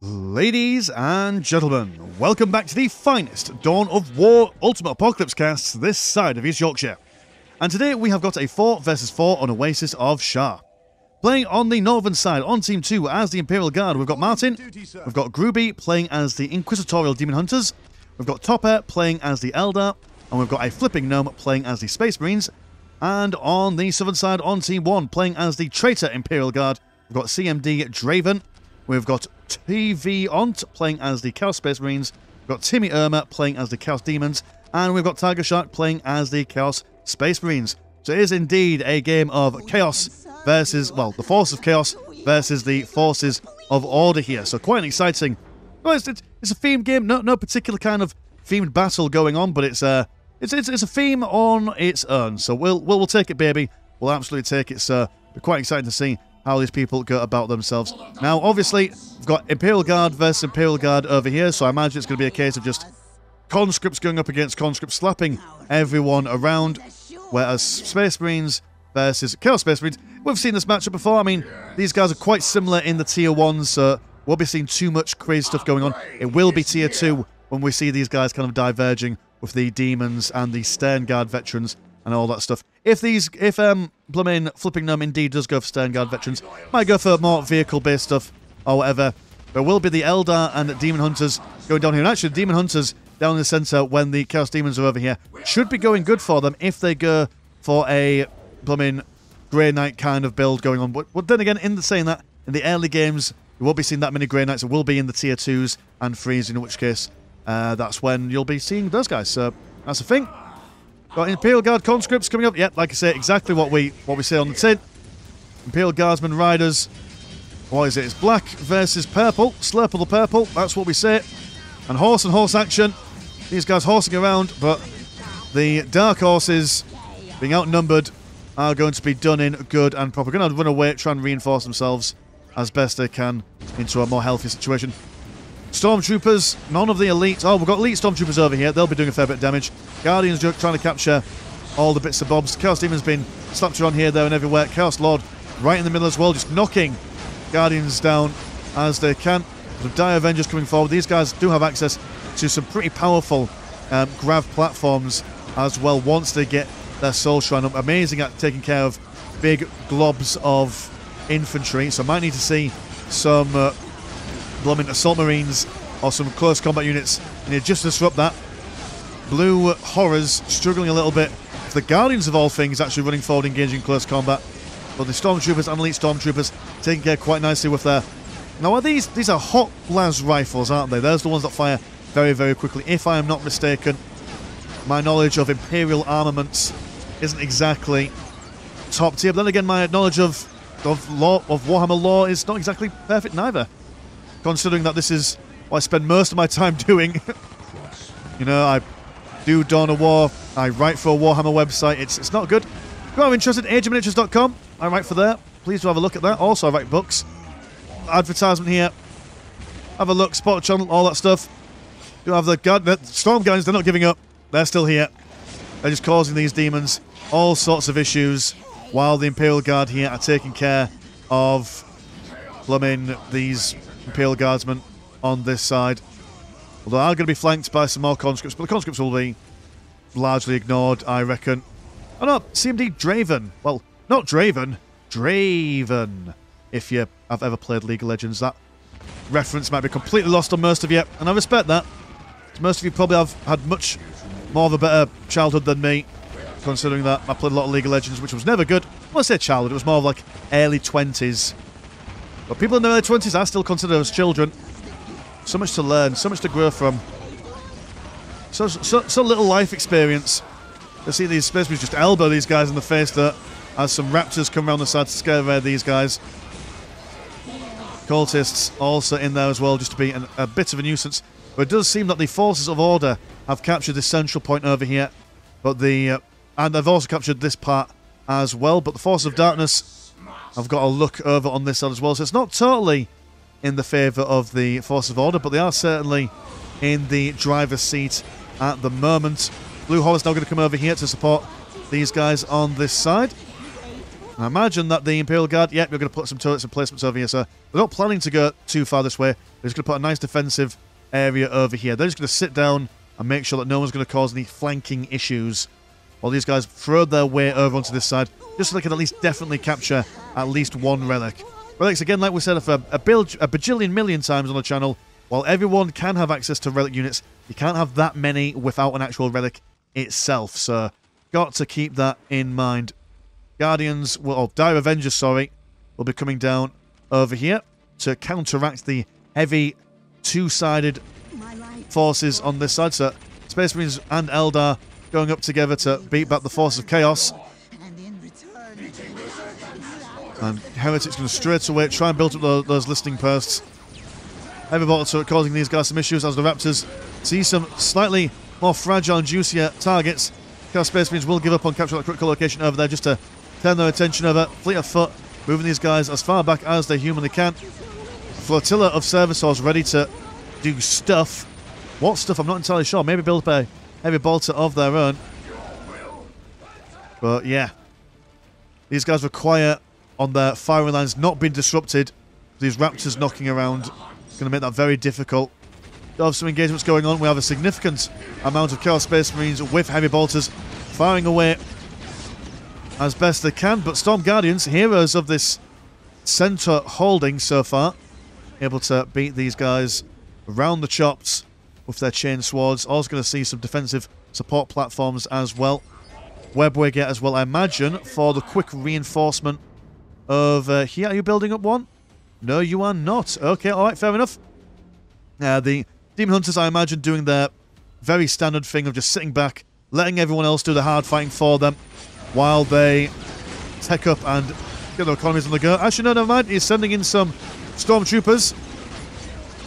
Ladies and gentlemen, welcome back to the finest Dawn of War Ultimate Apocalypse casts this side of East Yorkshire. And today we have got a 4 versus 4 on Oasis of Shah. Playing on the northern side, on Team 2 as the Imperial Guard, we've got Martin, we've got Gruby playing as the Inquisitorial Demon Hunters, we've got Topper playing as the Eldar, and we've got a Flipping Gnome playing as the Space Marines, and on the southern side, on Team 1, playing as the Traitor Imperial Guard, we've got CMD Draven, we've got TV Ont playing as the Chaos Space Marines, we've got Timmy Irma playing as the Chaos Demons, and we've got Tiger Shark playing as the Chaos Space Marines. So it is indeed a game of Chaos versus, well, the forces of Chaos versus the forces of Order here. So quite exciting. Well, it's a themed game, no particular kind of themed battle going on, but it's a theme on its own. So we'll take it, baby. We'll absolutely take it. So we're quite excited to see how these people go about themselves. Now, obviously, we've got Imperial Guard versus Imperial Guard over here, so I imagine it's going to be a case of just conscripts going up against conscripts, slapping everyone around, whereas Space Marines versus Chaos Space Marines, we've seen this matchup before. I mean, these guys are quite similar in the Tier 1s, so we'll be seeing too much crazy stuff going on. It will be Tier 2 when we see these guys kind of diverging with the Demons and the Stern Guard veterans and all that stuff. If blooming Flipping Gnome indeed does go for Stern Guard veterans, might go for more vehicle-based stuff or whatever. There will be the Eldar and Demon Hunters going down here. And actually, the Demon Hunters down in the centre when the Chaos Demons are over here should be going good for them if they go for a blooming Grey Knight kind of build going on. But then again, in saying that, in the early games, you won't be seeing that many Grey Knights. It will be in the Tier 2s and 3s, in which case, that's when you'll be seeing those guys. So that's the thing. Got Imperial Guard conscripts coming up. Yep, like I say, exactly what we say on the tin. Imperial Guardsmen Riders. What is it? It's black versus purple. Slurple the purple. That's what we say. And horse action. These guys horsing around, but the Dark Horses, being outnumbered, are going to be done in good and proper. Going to run away, try and reinforce themselves as best they can into a more healthy situation. Stormtroopers, none of the elites. Oh, we've got elite Stormtroopers over here. They'll be doing a fair bit of damage. Guardians trying to capture all the bits and bobs. Chaos Demon's been slapped around here, there, and everywhere. Chaos Lord right in the middle as well, just knocking Guardians down as they can. The Dire Avengers coming forward. These guys do have access to some pretty powerful grav platforms as well once they get their Soul Shrine up. Amazing at taking care of big globs of infantry. So might need to see some blooming Assault Marines or some close combat units in here just to disrupt that. Blue Horrors struggling a little bit. The Guardians of all things actually running forward, engaging close combat. But the Stormtroopers and Elite Stormtroopers taking care quite nicely with their... Now, are these are hot las rifles, aren't they? There's the ones that fire very, very quickly. If I am not mistaken, my knowledge of Imperial armaments isn't exactly top tier. But then again, my knowledge of Warhammer lore is not exactly perfect neither. Considering that this is what I spend most of my time doing. You know, I do Dawn of War, I write for a Warhammer website. It's not good. If you are interested, ageofminiatures.com. I write for there. Please do have a look at that. Also, I write books. Advertisement here. Have a look, support the channel, all that stuff. Do have the Storm Guardians, they're not giving up. They're still here. They're just causing these demons all sorts of issues while the Imperial Guard here are taking care of blooming these Imperial Guardsmen on this side. Although they are going to be flanked by some more conscripts, but the conscripts will be largely ignored, I reckon. Oh no, CMD Draven. Well, not Draven. Draven. If you have ever played League of Legends, that reference might be completely lost on most of you, and I respect that. Most of you probably have had much more of a better childhood than me, considering that I played a lot of League of Legends, which was never good. I won't say childhood, it was more of like early 20s. But people in their early 20s I still consider as children. So much to learn, so much to grow from. So little life experience. To see these Space Marines just elbow these guys in the face there as some Raptors come around the side to scare away these guys. Cultists also in there as well, just to be a bit of a nuisance. But it does seem that the Forces of Order have captured this central point over here. But and they've also captured this part as well. But the Forces of Darkness have got a look over on this side as well. So it's not totally in the favour of the Forces of Order, but they are certainly in the driver's seat at the moment. Blue Horror's now going to come over here to support these guys on this side. I imagine that the Imperial Guard, yep, you're going to put some turrets and placements over here, so they're not planning to go too far this way. They're just going to put a nice defensive area over here. They're just going to sit down and make sure that no one's going to cause any flanking issues while these guys throw their way over onto this side, just so they can at least definitely capture at least one relic. Relics, again, like we said a bajillion million times on the channel, while everyone can have access to relic units, you can't have that many without an actual relic itself, so got to keep that in mind. Guardians, Dire Avengers, sorry, will be coming down over here to counteract the heavy two-sided forces on this side. So Space Marines and Eldar going up together to beat back the forces of Chaos. And Heretic's going to straight away try and build up those listening posts. Heavy Bolter turret causing these guys some issues as the Raptors see some slightly more fragile and juicier targets. Chaos Space Marines will give up on capturing that critical location over there just to turn their attention over. Fleet of Foot moving these guys as far back as they humanly can. Flotilla of Servitors ready to do stuff. What stuff? I'm not entirely sure. Maybe build up a Heavy Bolter of their own. But yeah, these guys require on their firing lines not being disrupted. These Raptors knocking around is going to make that very difficult. We have some engagements going on. We have a significant amount of Chaos Space Marines with Heavy Bolters firing away as best they can, but Storm Guardians, heroes of this center holding so far, able to beat these guys around the chops with their chain swords. Also going to see some defensive support platforms as well. Webway as well, I imagine, for the quick reinforcement of here. Are you building up one? No, you are not. Okay, alright, fair enough. The Demon Hunters, I imagine, doing their very standard thing of just sitting back, letting everyone else do the hard fighting for them, while they tech up and get their economies on the go. Actually, no, never mind. He's sending in some Stormtroopers,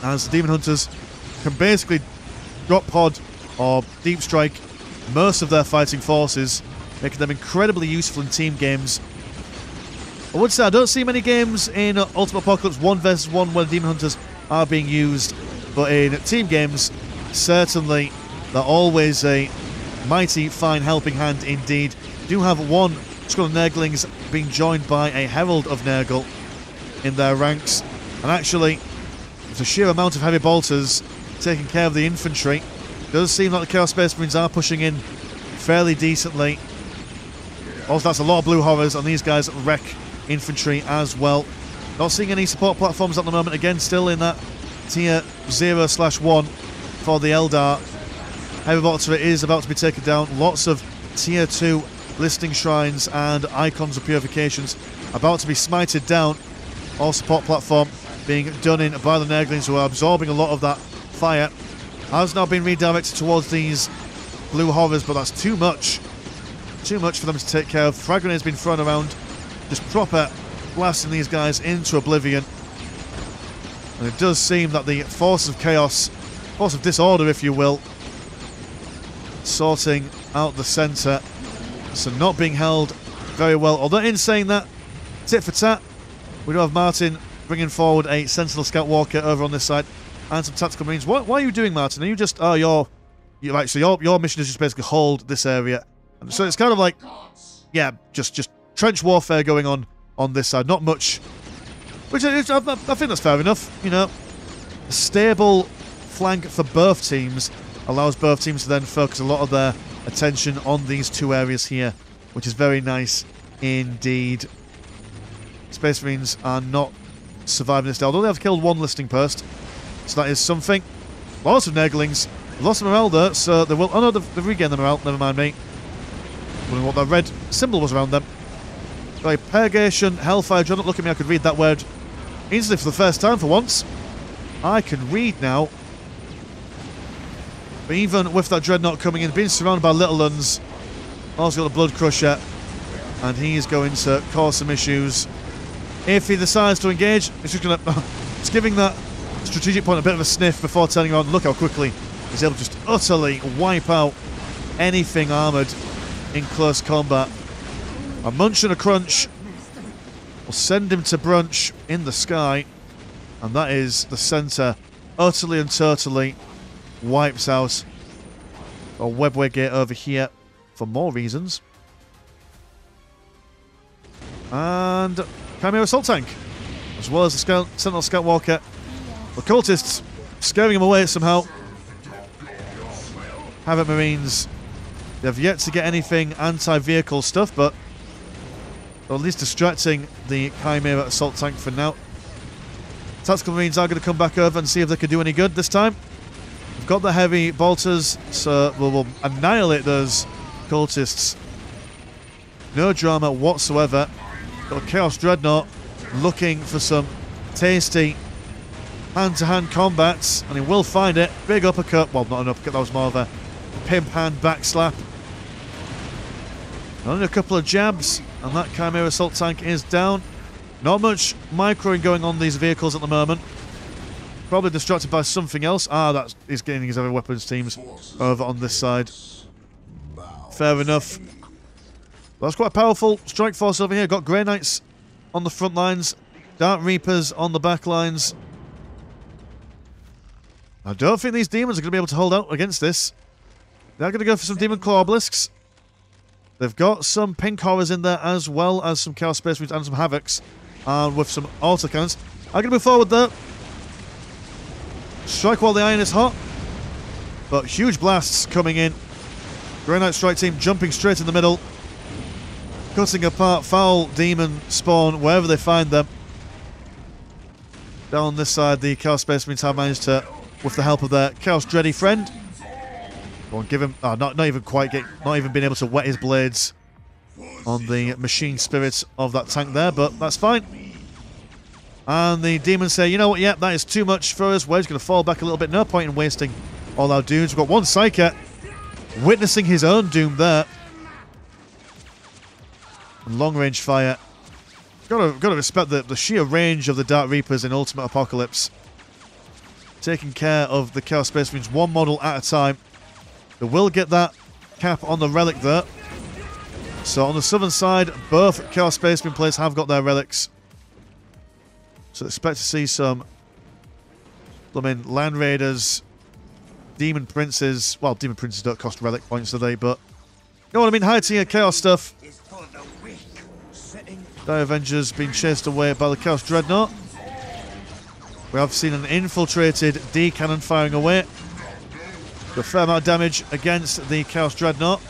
as Demon Hunters can basically drop pod or deep strike most of their fighting forces, making them incredibly useful in team games. I would say I don't see many games in Ultimate Apocalypse 1 vs 1 where Demon Hunters are being used, but in team games, certainly they're always a mighty fine helping hand indeed. Do have one squad of Nurglings being joined by a Herald of Nurgle in their ranks, and actually the sheer amount of Heavy Bolters taking care of the infantry, does seem like the Chaos Space Marines are pushing in fairly decently. Also, that's a lot of Blue Horrors, and these guys wreck infantry as well. Not seeing any support platforms at the moment. Again, still in that tier 0/1 for the Eldar. Heavy Bolter is about to be taken down. Lots of tier 2 listing shrines and icons of purifications about to be smited down. All support platform being done in by the Nurglings, who are absorbing a lot of that fire. Has now been redirected towards these Blue Horrors, but that's too much. Too much for them to take care of. Frag grenades been thrown around, just proper blasting these guys into oblivion. And it does seem that the force of chaos, force of disorder, if you will, sorting out the centre. So not being held very well. Although in saying that, tit for tat, we do have Martin bringing forward a Sentinel Scout Walker over on this side and some Tactical Marines. What are you doing, Martin? Are you just... Oh, your mission is just basically hold this area. And so it's kind of like, yeah, just trench warfare going on this side. Not much. Which I think that's fair enough. You know, a stable flank for both teams allows both teams to then focus a lot of their attention on these two areas here, which is very nice indeed. Space Marines are not surviving this day, although they have killed one listing post, so that is something. Lots of Nurglings, lost of morale though, so they will... Oh no, they've regained the morale, never mind me. Wondering what that red symbol was around them. Got a Purgation Hellfire Dreadnought. Look at me, I could read that word instantly for the first time for once. I can read now. But even with that Dreadnought coming in, being surrounded by Little Uns, also got a Blood Crusher, and he's going to cause some issues. If he decides to engage, it's just going to... It's giving that strategic point a bit of a sniff before turning on. Look how quickly he's able to just utterly wipe out anything armoured in close combat. A munch and a crunch will send him to brunch in the sky, and that is the centre utterly and totally wipes out. A webway gate over here for more reasons. And Chimera Assault Tank, as well as the Sentinel Scout Walker. The cultists scaring him away somehow. Havoc Marines, they have yet to get anything anti-vehicle stuff, but at least distracting the Chimera Assault Tank for now. Tactical Marines are going to come back over and see if they can do any good this time. We've got the heavy bolters, so we'll annihilate those cultists. No drama whatsoever. Got a Chaos Dreadnought looking for some tasty hand-to-hand combats, and he will find it. Big uppercut. Well, not an uppercut, that was more of a pimp hand back slap. Only a couple of jabs, and that Chimera Assault Tank is down. Not much microing going on these vehicles at the moment. Probably distracted by something else. He's getting his other weapons teams over on this side. Fair enough. That's quite a powerful strike force over here. Got Grey Knights on the front lines. Dark Reapers on the back lines. I don't think these demons are going to be able to hold out against this. They're going to go for some Demon Claw Obelisks. They've got some Pink Horrors in there, as well as some Chaos Space Marines and some Havocs. And with some autocannons. I'm going to move forward there. Strike while the iron is hot. But huge blasts coming in. Grey Knight Strike Team jumping straight in the middle. Cutting apart foul demon spawn wherever they find them. Down this side, the Chaos Space Marines have managed to, with the help of their Chaos Dready friend. Go on, give him... not even quite not even being able to wet his blades on the machine spirits of that tank there, but that's fine. And the demons say, you know what, that is too much for us. We're just going to fall back a little bit. No point in wasting all our dudes. We've got one Psyker witnessing his own doom there. And long range fire. Got to respect the sheer range of the Dark Reapers in Ultimate Apocalypse. Taking care of the Chaos Space Marines one model at a time. They will get that cap on the relic there. So on the southern side, both Chaos Space Marine players have got their relics. So expect to see some Land Raiders, Demon Princes. Well, Demon Princes don't cost relic points, do they? But you know what I mean? High tier Chaos stuff. Dire Avengers being chased away by the Chaos Dreadnought. We have seen an infiltrated D cannon firing away. A fair amount of damage against the Chaos Dreadnought.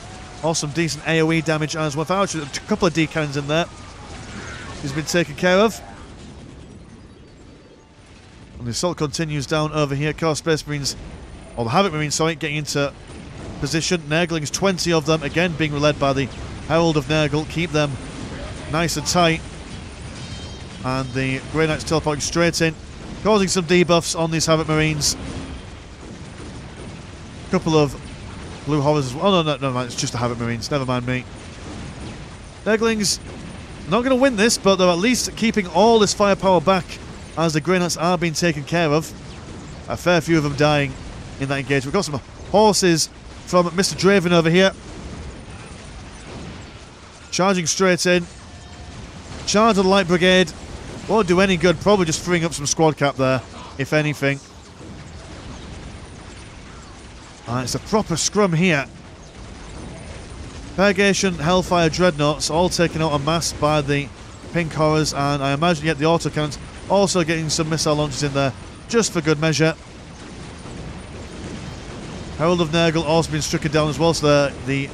Also some decent AoE damage as well. Actually, a couple of D cannons in there. He's been taken care of. And the assault continues down over here. Chaos Space Marines, or the Havoc Marines, sorry, getting into position. Nurglings, 20 of them, again being led by the Herald of Nurgle. Keep them nice and tight. And the Grey Knights teleporting straight in, causing some debuffs on these Havoc Marines. Couple of Blue Horrors as well. Oh, no, it's just the Havoc Marines. Never mind me. Nurglings not going to win this, but they're at least keeping all this firepower back as the Grey Knights are being taken care of. A fair few of them dying in that engagement. We've got some horses from Mr. Draven over here. Charging straight in. Charge of the Light Brigade. Won't do any good. Probably just freeing up some squad cap there, if anything. It's a proper scrum here. Purgation, Hellfire, Dreadnoughts all taken out en masse by the Pink Horrors, and I imagine yet the autocannons also getting some missile launches in there just for good measure. Herald of Nurgle also been stricken down as well, so the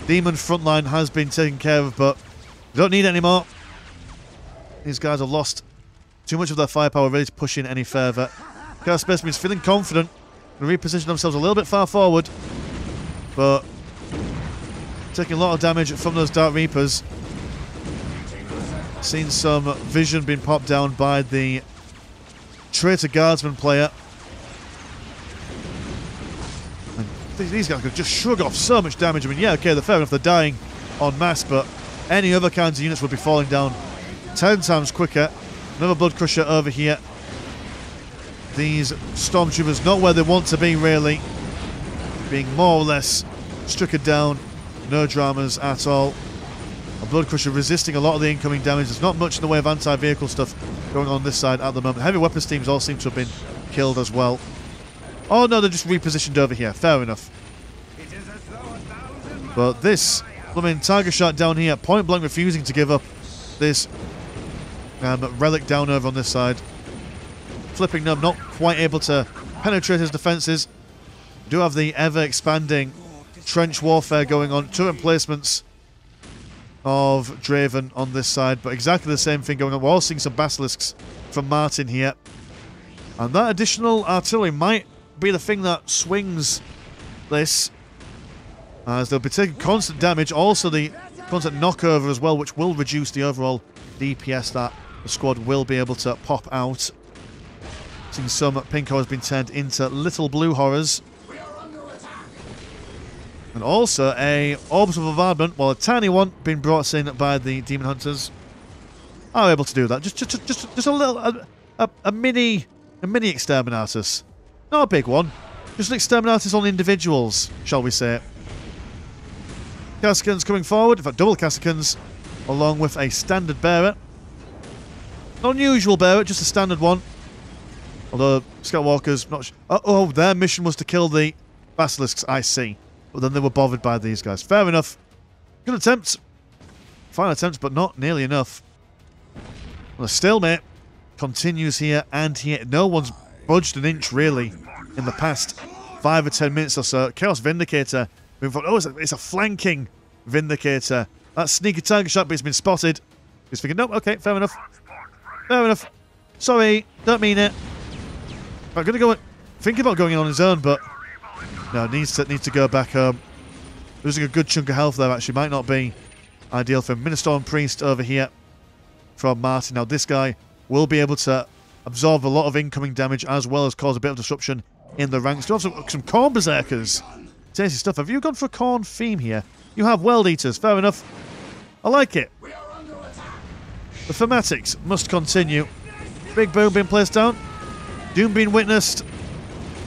demon frontline has been taken care of, but we don't need any more. These guys have lost too much of their firepower ready to push in any further. Chaos Space Marines feeling confident and reposition themselves a little bit far forward, but taking a lot of damage from those Dark Reapers. Seen some vision being popped down by the Traitor Guardsman player. And these guys could just shrug off so much damage. I mean, yeah, okay, they're fair enough, they're dying en masse, but any other kinds of units would be falling down 10 times quicker. Another Blood Crusher over here. These Stormtroopers not where they want to be, really. Being more or less stricken down. No dramas at all. A Blood Crusher resisting a lot of the incoming damage. There's not much in the way of anti-vehicle stuff going on this side at the moment. Heavy weapons teams all seem to have been killed as well. Oh no, they're just repositioned over here. Fair enough. But this, I mean, Tiger Shark down here, point blank refusing to give up. this relic down over on this side. Flipping Gnome not quite able to penetrate his defences. Do have the ever-expanding trench warfare going on. 2 emplacements of Draven on this side, but exactly the same thing going on. We're all seeing some basilisks from Martin here. And that additional artillery might be the thing that swings this, as they'll be taking constant damage. Also the constant knockover as well, which will reduce the overall DPS that the squad will be able to pop out. Seeing some pink horrors being turned into little blue horrors. And also a Orbs of Bombardment, well, a tiny one being brought in by the Demon Hunters. Are able to do that. Just a little, a mini Exterminatus. Not a big one. Just an Exterminatus on individuals, shall we say. Cassicans coming forward. In fact, double Cassicans, along with a standard bearer. Not an unusual bearer, just a standard one. Although, Scoutwalkers, not oh, their mission was to kill the Basilisks, I see. But then they were bothered by these guys. Fair enough. Good attempt. Fine attempt, but not nearly enough. Well, the stalemate continues here and here. No one's budged an inch, really, in the past 5 or 10 minutes or so. Chaos Vindicator moving forward. Oh, it's a flanking Vindicator. That sneaky target shot, but it's been spotted. He's thinking, nope, okay, fair enough. Fair enough. Sorry, don't mean it. I'm going to go think about going on his own, but no, needs to go back home. Losing a good chunk of health there, actually, might not be ideal for him. Ministorm Priest over here from Martin. Now, this guy will be able to absorb a lot of incoming damage as well as cause a bit of disruption in the ranks. Do have some Corn Berserkers. Tasty stuff. Have you gone for a Corn theme here? You have World Eaters. Fair enough. I like it. The thematics must continue. Big Boom being placed down. Doom being witnessed.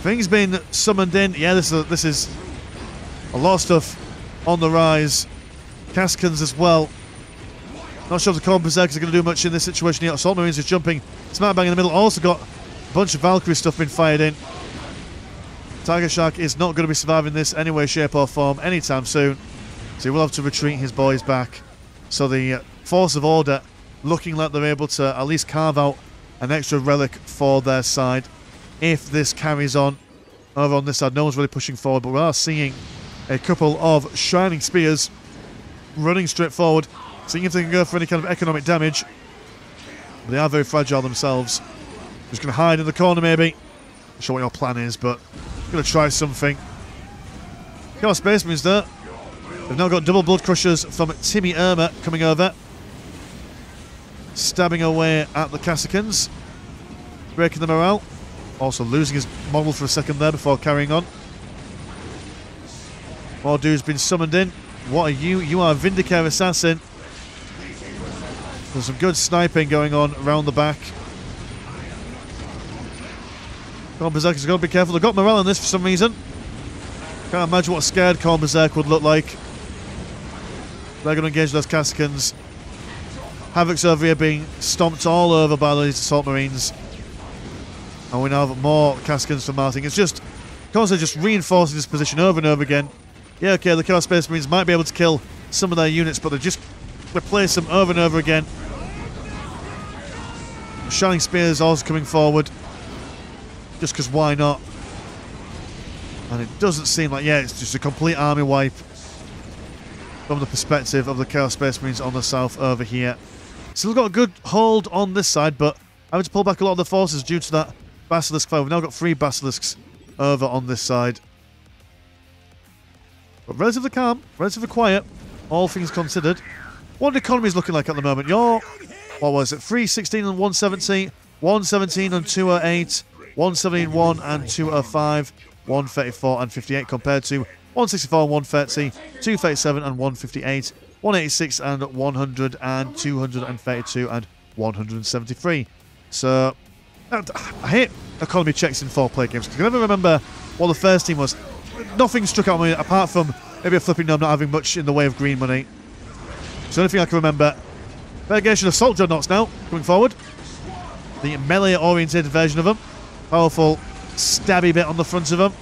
Things being summoned in. Yeah, this is a lot of stuff on the rise. Caskins as well. Not sure if the Corn Berserkers are going to do much in this situation here. Assault Marines is jumping smack bang in the middle. Also got a bunch of Valkyrie stuff being fired in. Tiger Shark is not going to be surviving this any way, shape or form anytime soon. So he will have to retreat his boys back. So the Force of Order looking like they're able to at least carve out an extra relic for their side. If this carries on over on this side, no one's really pushing forward, but we are seeing a couple of Shining Spears running straight forward, seeing if they can go for any kind of economic damage. They are very fragile themselves. Just going to hide in the corner maybe. Not sure what your plan is, but going to try something. Got Space Marines there. They've now got double Blood Crushers from Timmy Irma coming over. Stabbing away at the Cassicans. Breaking the morale. Also losing his model for a second there before carrying on. More dudes been summoned in. What are you? You are a Vindicare Assassin. There's some good sniping going on around the back. Corn Berserkers got to be careful. They've got morale on this for some reason. Can't imagine what a scared Corn Berserk would look like. They're going to engage those Cassicans. Havoc's over here being stomped all over by these Assault Marines. And we now have more Cassicans from Martin. It's just constantly just reinforcing this position over and over again. Yeah, okay, the Chaos Space Marines might be able to kill some of their units, but they just replace them over and over again. Shining Spears also coming forward. Just because why not? And it doesn't seem like, yeah, it's just a complete army wipe from the perspective of the Chaos Space Marines on the south over here. Still got a good hold on this side, but having to pull back a lot of the forces due to that Basilisk fire. We've now got 3 Basilisks over on this side. But relatively calm, relatively quiet, all things considered. What economy is looking like at the moment? You're, what was it, 316 and 170, 117 and 208, 117, 1 and 205, 134 and 58 compared to 164 and 130, 237 and 158, 186 and 100 and 232 and 173. So, I hate economy checks in 4-player games because I can never remember what the first team was. Nothing struck out at me apart from maybe a flipping gnome not having much in the way of green money. So the only thing I can remember. Delegation of Assault Dreadnoughts now coming forward. The melee oriented version of them. Powerful stabby bit on the front of them.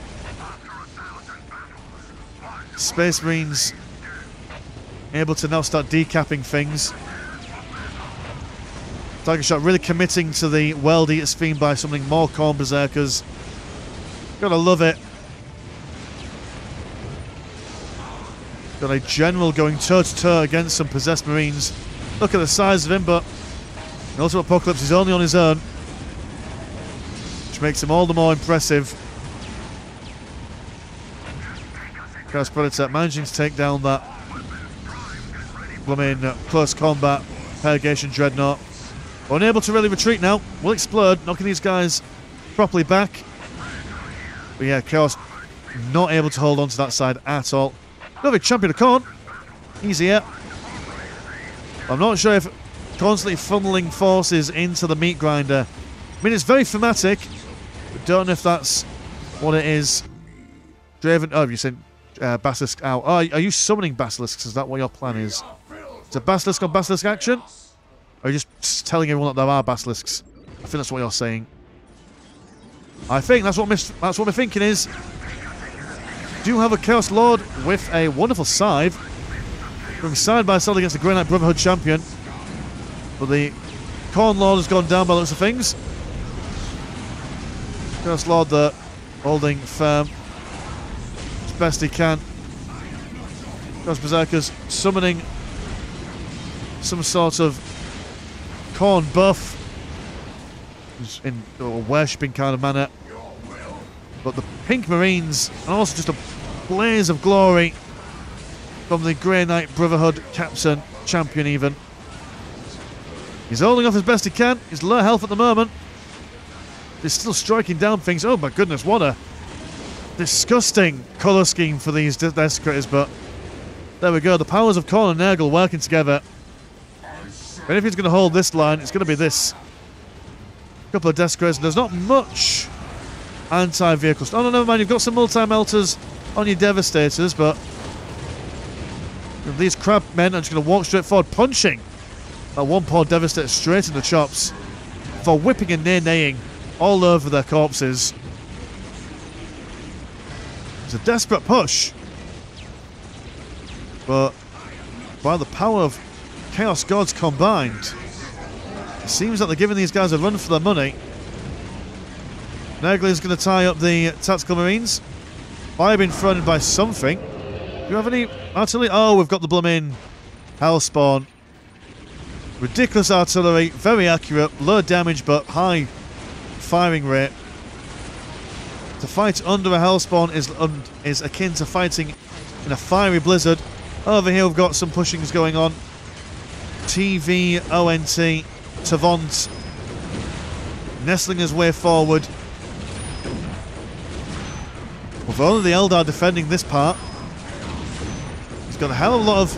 Space Marines able to now start decapping things. Tiger Shot really committing to the World Eater's theme by summoning more Khorne Berserkers. Gotta love it. Got a general going toe-to-toe against some possessed Marines. Look at the size of him, but the Ultimate Apocalypse is only on his own, which makes him all the more impressive. Chaos Predator managing to take down that blooming close combat Purgation Dreadnought. Unable to really retreat now. Will explode, knocking these guys properly back. But yeah, Chaos not able to hold on to that side at all. Another Champion of Khorne. Easier. I'm not sure if constantly funneling forces into the meat grinder. I mean, it's very thematic, but don't know if that's what it is. Draven. Oh, you sent Basilisk out. Oh, are you summoning Basilisks? Is that what your plan is? Is it Basilisk on Basilisk action? Or are you just telling everyone that there are Basilisks? I think that's what you're saying. I think that's what my thinking is. Do have a Chaos Lord with a wonderful scythe, going side by side against the Grey Knight Brotherhood champion. But the Khorne Lord has gone down by the looks of things. Chaos Lord there, holding firm as best he can. Chaos Berserkers summoning some sort of Khorne buff in a worshipping kind of manner. But the Pink Marines, and also just a blaze of glory from the Grey Knight Brotherhood captain, champion even. He's holding off as best he can. He's low health at the moment. He's still striking down things. Oh my goodness, what a disgusting colour scheme for these desecrators, but there we go. The powers of Khorne and Nurgle working together. If anything's going to hold this line, it's going to be this. A couple of desecrators. There's not much anti-vehicles. Oh no, never mind. You've got some multi-melters on your Devastators, but these crab men are just going to walk straight forward, punching that one poor Devastator straight in the chops for whipping and nay-naying all over their corpses. It's a desperate push, but by the power of Chaos Gods combined, it seems that they're giving these guys a run for their money. Nurgle is going to tie up the Tactical Marines. Fire being thrown in by something. Do you have any artillery? Oh, we've got the blooming Hellspawn. Ridiculous artillery, very accurate, low damage but high firing rate. To fight under a Hellspawn is akin to fighting in a fiery blizzard. Over here we've got some pushings going on. TV, ONT, Tavont nestling his way forward. With only the Eldar defending this part. He's got a hell of a lot of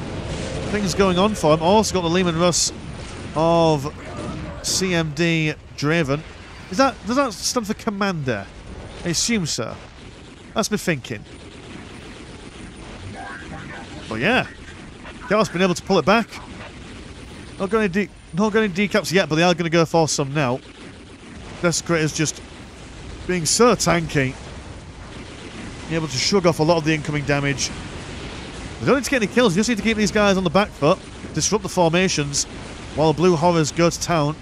things going on for him. Also got the Leman Russ of CMD Draven. Does that stand for Commander? I assume so. That's me thinking. But yeah, Chaos been able to pull it back. Not going to decaps yet, but they are going to go for some now. Desecrators just being so tanky. Being able to shrug off a lot of the incoming damage. They don't need to get any kills, you just need to keep these guys on the back foot, disrupt the formations, while Blue Horrors go to town.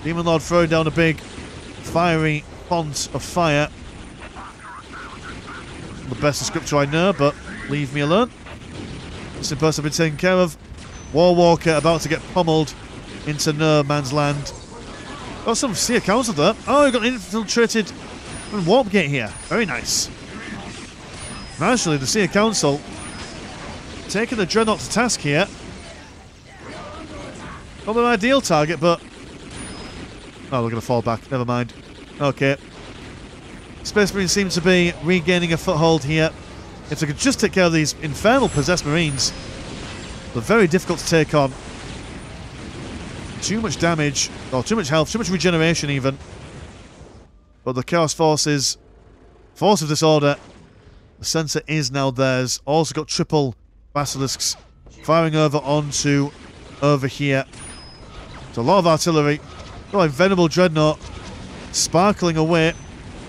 Demon Lord throwing down a big, fiery font of fire. The best descriptor I know, but leave me alone. This person been taken care of. War Walker about to get pummeled into no man's land. Got some Seer Council there. Oh, we've got an infiltrated warp gate here. Very nice. And actually, the Seer Council taking the Dreadnought to task here. Not an ideal target, but... oh, we're going to fall back. Never mind. Okay. Space Marines seem to be regaining a foothold here. If they could just take care of these infernal possessed Marines, they're very difficult to take on. Too much damage, or too much health, too much regeneration even. But the Chaos Forces, Force of Disorder, the sensor is now theirs. Also got triple Basilisks firing over here. It's a lot of artillery. Got a Venerable Dreadnought sparkling away.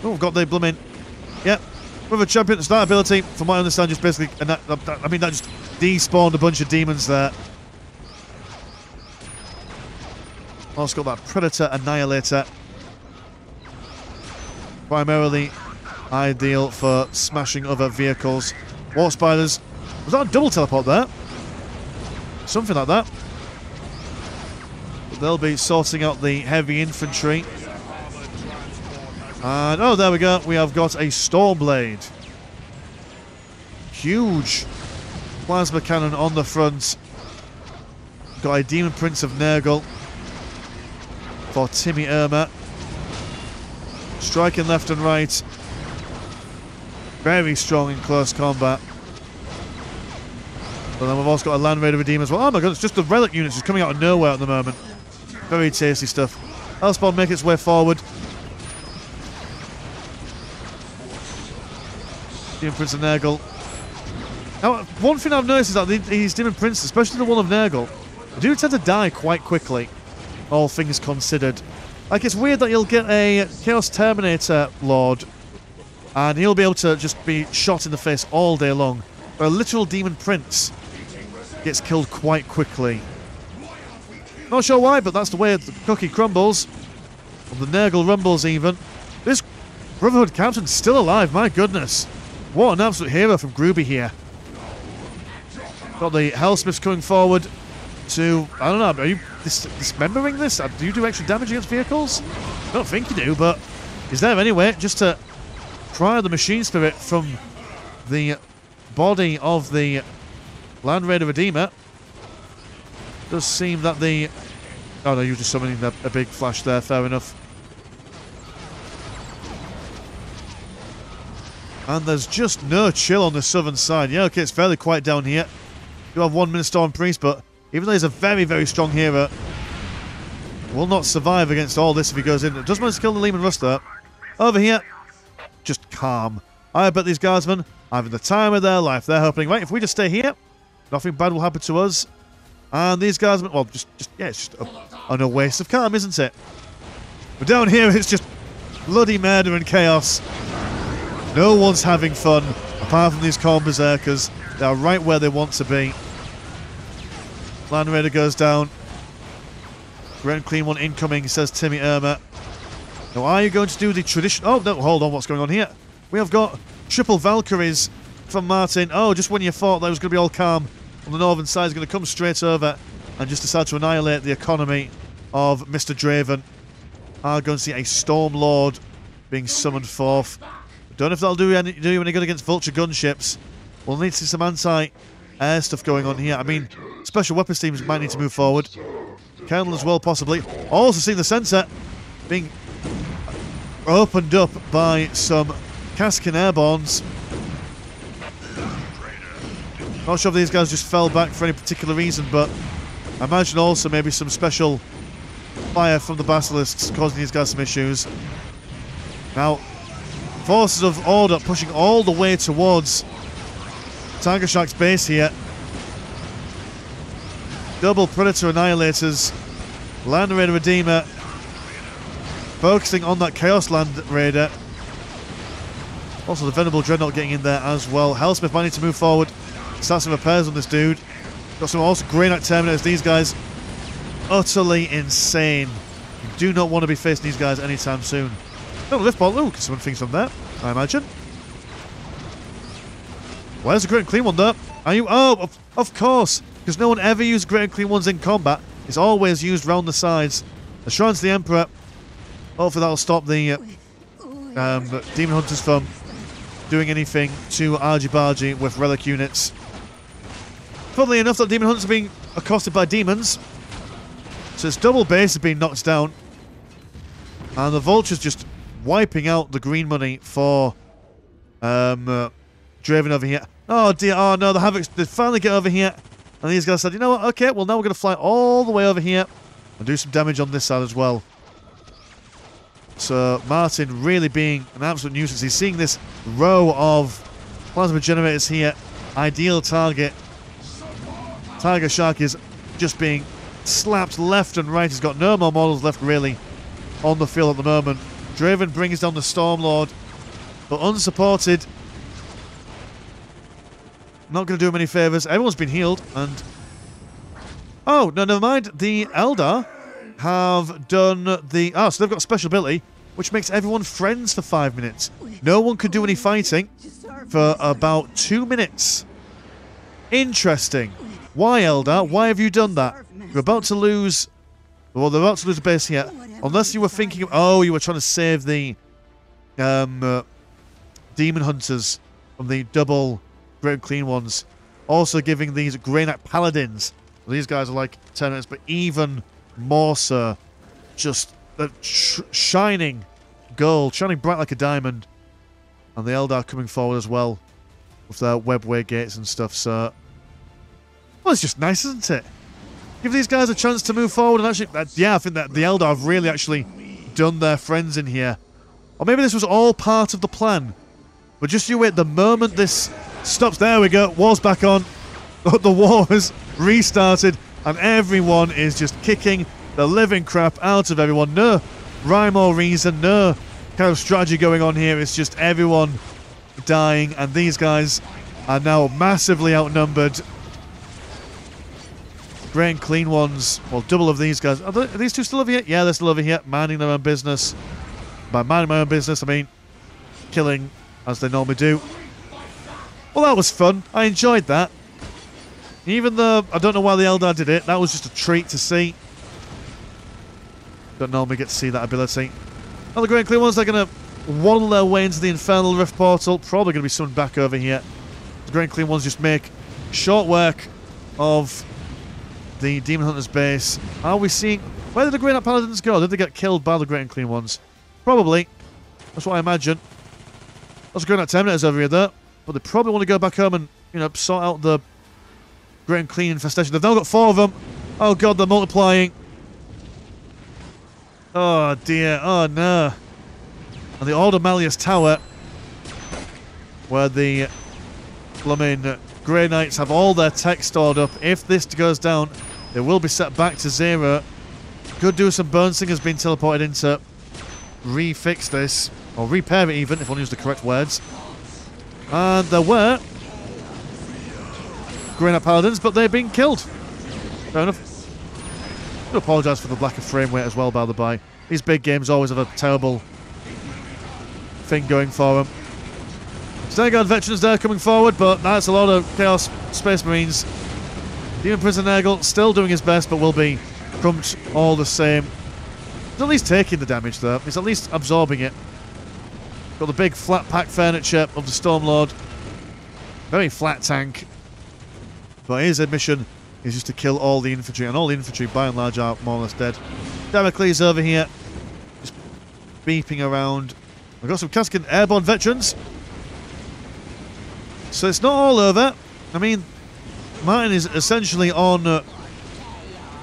Oh, we've got the blooming... yep. With a champion, that ability, from what I understand, just basically... and that just despawned a bunch of demons there. Also got that Predator Annihilator. Primarily ideal for smashing other vehicles. War Spiders. Was that a double teleport there? Something like that. But they'll be sorting out the heavy infantry. And, oh, there we go. We have got a Stormblade. Huge plasma cannon on the front. Got a Demon Prince of Nurgle for Timmy Irma. Striking left and right. Very strong in close combat. But then we've also got a Land Raider Redeemer as well. Oh my god, it's just the relic units just coming out of nowhere at the moment. Very tasty stuff. Hellspawn make its way forward. Demon Prince of Nurgle. Now, one thing I've noticed is that these Demon Princes, especially the one of Nurgle, do tend to die quite quickly, all things considered. Like, it's weird that you'll get a Chaos Terminator Lord, and he'll be able to just be shot in the face all day long. But a literal Demon Prince gets killed quite quickly. Not sure why, but that's the way the cookie crumbles. Or the Nurgle rumbles, even. This Brotherhood Captain's still alive, my goodness. What an absolute hero from Groovy here. Got the Hellsmiths coming forward to... I don't know, are you dismembering this? Do you do extra damage against vehicles? I don't think you do, but he's there anyway, just to pry the Machine Spirit from the body of the Land Raider Redeemer. Does seem that the... Oh no, you're just summoning a big flash there, fair enough. And there's just no chill on the southern side. Yeah, okay, it's fairly quiet down here. You have one Storm Priest, but even though he's a very, very strong hero, will not survive against all this if he goes in. It does manage to kill the Lehman Russ though. Over here, just calm. I bet these guardsmen are having the time of their life. They're hoping, right, if we just stay here, nothing bad will happen to us. And these guardsmen, well, yeah, it's just a waste of calm, isn't it? But down here, it's just bloody murder and chaos. No one's having fun, apart from these Khorne Berserkers. They are right where they want to be. Land Raider goes down. Great and clean one incoming, says Timmy Irma. Now, are you going to do the tradition... Oh, no, hold on, what's going on here? We have got triple Valkyries from Martin. Oh, just when you thought that was going to be all calm on the northern side, is going to come straight over and just decide to annihilate the economy of Mr. Draven. Are going to see a Storm Lord being summoned forth. Don't know if that'll do you any good against Vulture gunships. We'll need to see some anti-air stuff going on here. I mean, special weapons teams might need to move forward. Colonel as well, possibly. Also seeing the centre being opened up by some Kaskin Airborns. Not sure if these guys just fell back for any particular reason, but I imagine also maybe some special fire from the Basilisks causing these guys some issues. Now, Forces of Order pushing all the way towards Tiger Shark's base here. Double Predator Annihilators. Land Raider Redeemer focusing on that Chaos Land Raider. Also the Venerable Dreadnought getting in there as well. Hellsmith might need to move forward. Start some repairs on this dude. Got some also Grey Knight Terminators. These guys utterly insane. You do not want to be facing these guys anytime soon. No, lift ball. Ooh, can summon things from there, I imagine. Where's the Great and Clean One though? Are you... Oh, of course. Because no one ever used Great and Clean Ones in combat. It's always used round the sides. The Shrines of the Emperor. Hopefully that'll stop the Demon Hunters from doing anything to argy-bargy with relic units. Funnily enough, that Demon Hunters are being accosted by demons. So its double base is being knocked down. And the Vulture's just wiping out the green money for Draven over here. Oh dear, oh no, the Havocs, they finally get over here. And these guys said, you know what, okay, well now we're going to fly all the way over here and do some damage on this side as well. So Martin really being an absolute nuisance. He's seeing this row of plasma generators here. Ideal target. Tiger Shark is just being slapped left and right. He's got no more models left really on the field at the moment. Draven brings down the Stormlord, but unsupported. Not going to do him any favours. Everyone's been healed, and... Oh, no, never mind. The Eldar have done the... Oh, so they've got a special ability, which makes everyone friends for 5 minutes. No one could do any fighting for about 2 minutes. Interesting. Why, Eldar? Why have you done that? You're about to lose... Well, they're about to lose a base here. Unless you were thinking of... Oh, you were trying to save the... Demon Hunters from the double Great and Clean ones. Also giving these Grey Knight Paladins. Well, these guys are like 10 minutes, but even more so. Just shining gold. Shining bright like a diamond. And the Eldar coming forward as well. With their webway gates and stuff, so... Well, it's just nice, isn't it? Give these guys a chance to move forward and actually... yeah, I think that the Eldar have really actually done their friends in here. Or maybe this was all part of the plan. But just you wait, the moment this stops... There we go, war's back on. The war has restarted and everyone is just kicking the living crap out of everyone. No rhyme or reason, no kind of strategy going on here. It's just everyone dying and these guys are now massively outnumbered. Grey and Clean ones, well, double of these guys. Are these two still over here? Yeah, they're still over here, minding their own business. By minding my own business, I mean killing as they normally do. Well, that was fun. I enjoyed that. Even though I don't know why the Eldar did it, that was just a treat to see. Don't normally get to see that ability. Now the Grey and Clean ones, they're going to waddle their way into the Infernal Rift portal. Probably going to be summoned back over here. The Grey and Clean ones just make short work of the Demon Hunter's base. Are we seeing... Where did the Grey Knight Paladins go? Did they get killed by the Grey and Clean ones? Probably. That's what I imagine. Lots of Grey Knight Terminators over here, though. But they probably want to go back home and, you know, sort out the Grey and Clean infestation. They've now got 4 of them. Oh, God, they're multiplying. Oh, dear. Oh, no. And the Order Malleus Tower, where the blooming Grey Knights have all their tech stored up. If this goes down, they will be set back to 0. Could do some Burn Singers being teleported in to refix this, or repair it even, if one used the correct words. And there were Grey Knight Paladins, but they've been killed. Fair enough. I do apologise for the lack of frame rate as well, by the by. These big games always have a terrible thing going for them. Starguard veterans there coming forward, but that's a lot of Chaos Space Marines. Demon Prince Nurgle still doing his best, but will be crumped all the same. He's at least taking the damage, though. He's at least absorbing it. Got the big flat pack furniture of the Stormlord. Very flat tank. But his mission is just to kill all the infantry, and all the infantry, by and large, are more or less dead. Damocles over here, just beeping around. We've got some Kaskin airborne veterans. So it's not all over. I mean, Martin is essentially on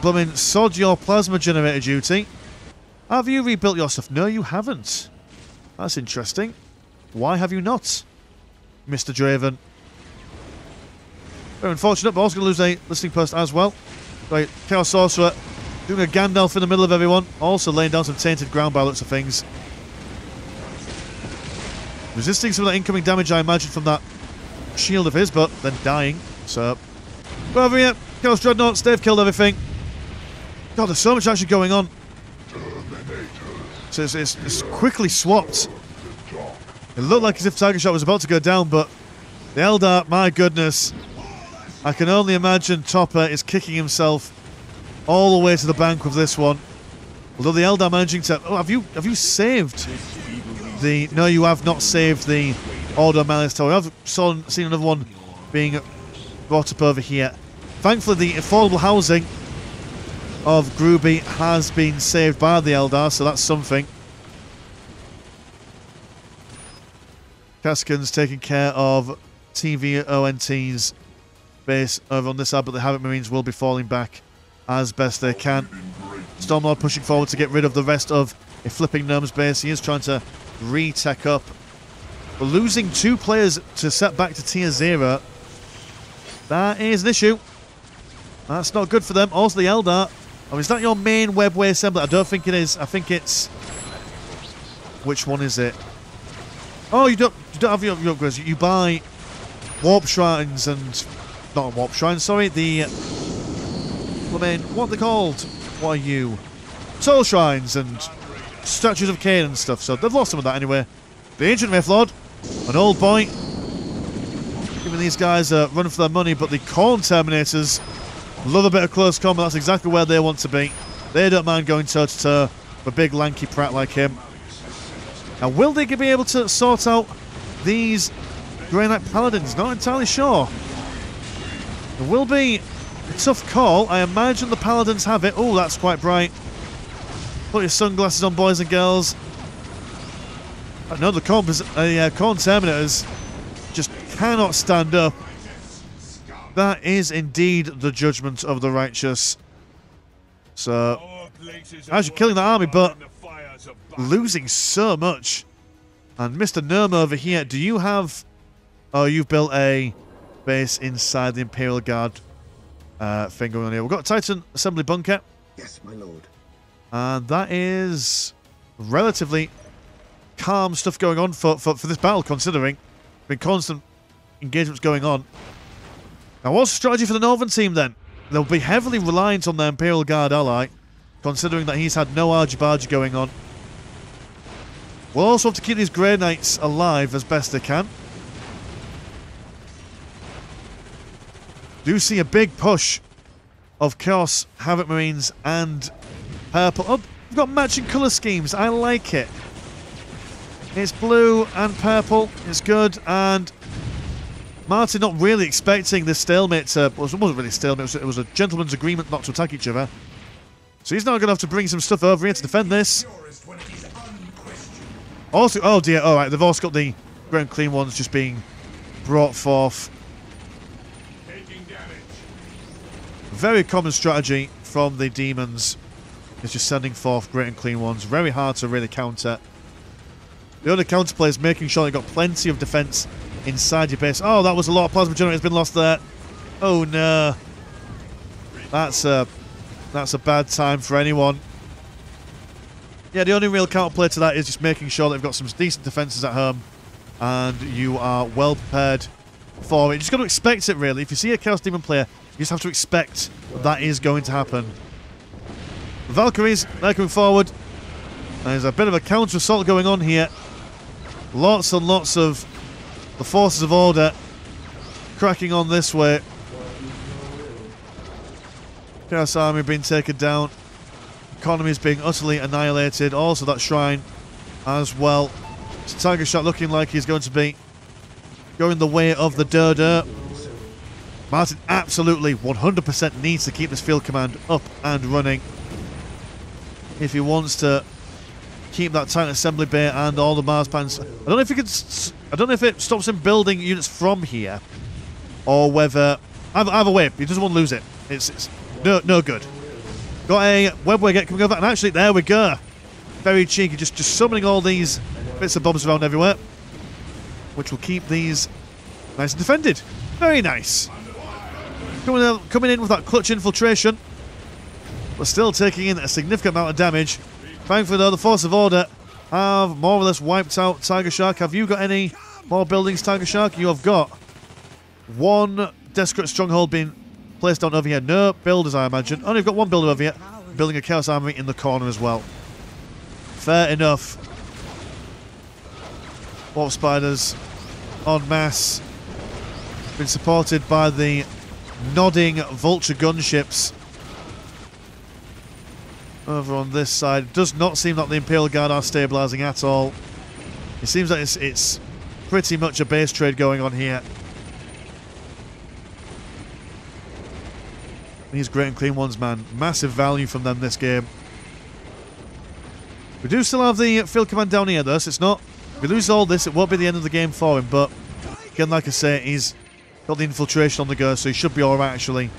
blooming sod your plasma generator duty. Have you rebuilt your stuff? No, you haven't. That's interesting. Why have you not, Mr. Draven? Very unfortunate, but also going to lose a listening post as well. Right, Chaos Sorcerer doing a Gandalf in the middle of everyone. Also laying down some tainted ground by looks of things. Resisting some of that incoming damage, I imagine, from that shield of his, but then dying. So, go over here. Chaos Dreadnoughts, they've killed everything. God, there's so much actually going on. So it's quickly swapped. It looked like as if Tiger Shot was about to go down, but the Eldar, my goodness. I can only imagine Topper is kicking himself all the way to the bank with this one. Although the Eldar managing to... Oh, have you saved the... No, you have not saved the Order Malleus Tower. I've seen another one being brought up over here. Thankfully, the affordable housing of Gruby has been saved by the Eldar, so that's something. Kaskin's taking care of TVONT's base over on this side, but the Havoc Marines will be falling back as best they can. Stormlord pushing forward to get rid of the rest of a flipping Gnome's base. He is trying to re-tech up. But losing 2 players to set back to tier 0, that is an issue. That's not good for them. Also the Eldar. Oh, is that your main webway assembly? I don't think it is. I think it's... Which one is it? Oh, you don't have your upgrades. You buy warp shrines and... Not warp shrines, sorry. The... I mean, what are they called? What are you? soul shrines and statues of Cain and stuff, so they've lost some of that anyway. The Ancient Wraith Lord, an old boy, giving these guys a run for their money, but the Khorne Terminators love a bit of close combat. That's exactly where they want to be. They don't mind going toe-to-toe with a big lanky prat like him. Now, will they be able to sort out these Grey Knight Paladins? Not entirely sure. It will be a tough call. I imagine the Paladins have it. Oh, that's quite bright. Put your sunglasses on, boys and girls. No, the Khorne Terminators just cannot stand up. That is indeed the judgment of the righteous. So, actually killing that army, but losing so much. And Mr. Nerm over here, do you have... Oh, you've built a base inside the Imperial Guard thing going on here. We've got a Titan Assembly Bunker. Yes, my lord. And that is relatively calm stuff going on for this battle, considering been constant engagements going on. Now, what's the strategy for the Northern team then? They'll be heavily reliant on their Imperial Guard ally, considering that he's had no argy-bargy going on. We'll also have to keep these Grey Knights alive as best they can. Do see a big push of Chaos, Havoc Marines, and Purple. Oh, we've got matching colour schemes. I like it. It's blue and purple. It's good. And Martin not really expecting this stalemate to... Well, it wasn't really a stalemate. It was a gentleman's agreement not to attack each other. So he's now going to have to bring some stuff over here to defend this. Also, oh dear, alright, they've also got the Great and Clean ones just being brought forth. Very common strategy from the demons is just sending forth Great and Clean ones. Very hard to really counter. The only counterplay is making sure you've got plenty of defense inside your base. Oh, that was a lot of plasma generators been lost there. Oh no. That's a bad time for anyone. Yeah, the only real counterplay to that is just making sure that you've got some decent defenses at home and you are well prepared for it. You just got to expect it, really. If you see a Chaos Demon player, you just have to expect that is going to happen. The Valkyries, they're coming forward. There's a bit of a counter-assault going on here. Lots and lots of the forces of order cracking on this way. Chaos Army being taken down. Economy is being utterly annihilated. Also that shrine as well. So Tiger Shot looking like he's going to be going the way of the Durder. Martin absolutely 100% needs to keep this field command up and running if he wants to keep that Titan assembly bay and all the Mars plans. I don't know if he could. I don't know if it stops him building units from here, or whether either way he doesn't want to lose it. It's no good. Got a webway get coming over, and actually there we go. Very cheeky, just summoning all these bits of bombs around everywhere, which will keep these nice and defended. Very nice. Coming in with that clutch infiltration, but still taking in a significant amount of damage. Thankfully, though, the Force of Order have more or less wiped out Tiger Shark. Have you got any more buildings, Tiger Shark? You have got one Desperate Stronghold being placed down over here. No builders, I imagine. Only got one builder over here, building a Chaos Army in the corner as well. Fair enough. Warp Spiders en masse. Been supported by the nodding Vulture gunships. Over on this side, it does not seem like the Imperial Guard are stabilising at all. It seems like it's pretty much a base trade going on here. These Great and Clean ones, man. Massive value from them this game. We do still have the field command down here, though, so it's not... If we lose all this, it won't be the end of the game for him, but... Again, like I say, he's got the infiltration on the go, so he should be alright, actually.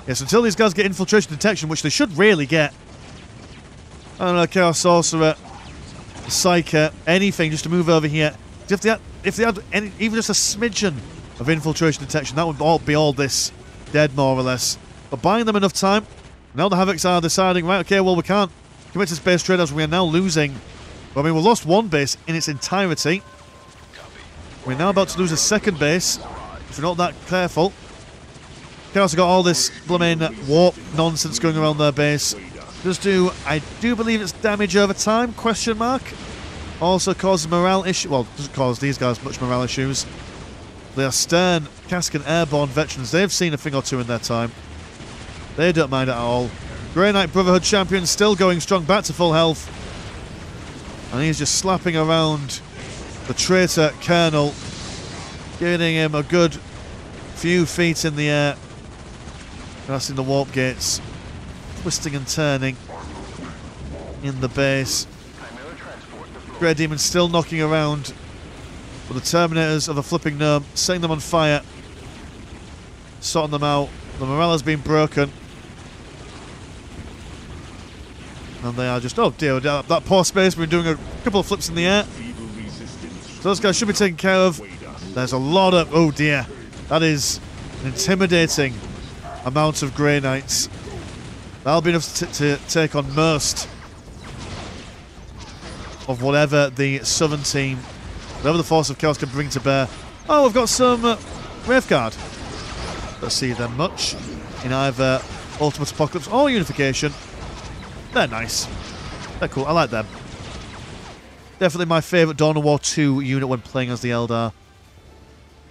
Yes, until these guys get infiltration detection, which they should really get. I don't know, Chaos Sorcerer, Psyker, anything just to move over here. If they had even just a smidgen of infiltration detection, that would be all this dead, more or less. But buying them enough time, now the Havocs are deciding, right, okay, well, we can't commit to space trade as we are now losing. Well, I mean, we lost one base in its entirety. We're now about to lose a second base, if we're not that careful. Chaos have got all this blooming warp nonsense going around their base. Does do, I do believe it's damage over time, question mark. Also causes morale issue. Well, doesn't cause these guys much morale issues. They are stern, cask and airborne veterans. They've seen a thing or two in their time. They don't mind it at all. Grey Knight Brotherhood champion still going strong, back to full health. And he's just slapping around the traitor Colonel, giving him a good few feet in the air. Passing the warp gates, twisting and turning in the base. Grey Demon still knocking around, but the Terminators of the flipping gnome, setting them on fire, sorting them out. The morale has been broken. And they are just, oh dear, that poor space. We've been doing a couple of flips in the air. So those guys should be taken care of. There's a lot of, oh dear. That is an intimidating amount of Grey Knights. That'll be enough to take on most of whatever the Southern team, whatever the Force of Chaos can bring to bear. Oh, we've got some Graveguard. Don't see them much in either Ultimate Apocalypse or Unification. They're nice. They're cool. I like them. Definitely my favourite Dawn of War 2 unit when playing as the Eldar.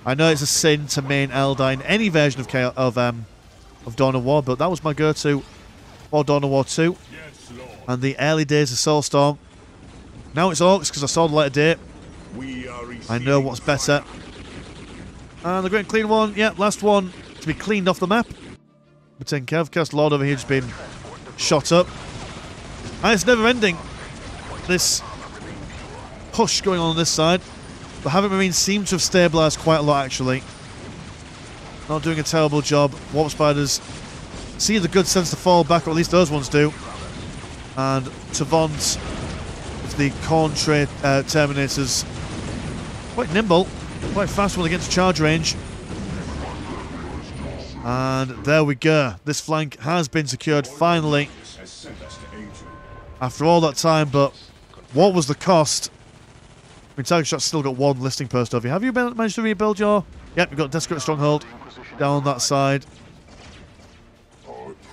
I know it's a sin to main Eldar in any version of Dawn of War, but that was my go-to for Dawn of War 2. And the early days of Soulstorm. Now it's Orcs because I saw the later date. I know what's better. And the Great Clean one, yeah, last one to be cleaned off the map. We're taking care of Cast Lord over here, just being shot up. And it's never ending. This push going on this side. The Havoc Marines seem to have stabilised quite a lot, actually. Not doing a terrible job. Warp Spiders see the good sense to fall back, or at least those ones do. And Tavont, the Corn Tray Terminators, quite nimble, quite fast when they get to charge range. And there we go. This flank has been secured finally. After all that time, but what was the cost? I mean, Tiger Shot's still got one listing post over you. Have you managed to rebuild your... Yep, you've got Desperate Stronghold down that side.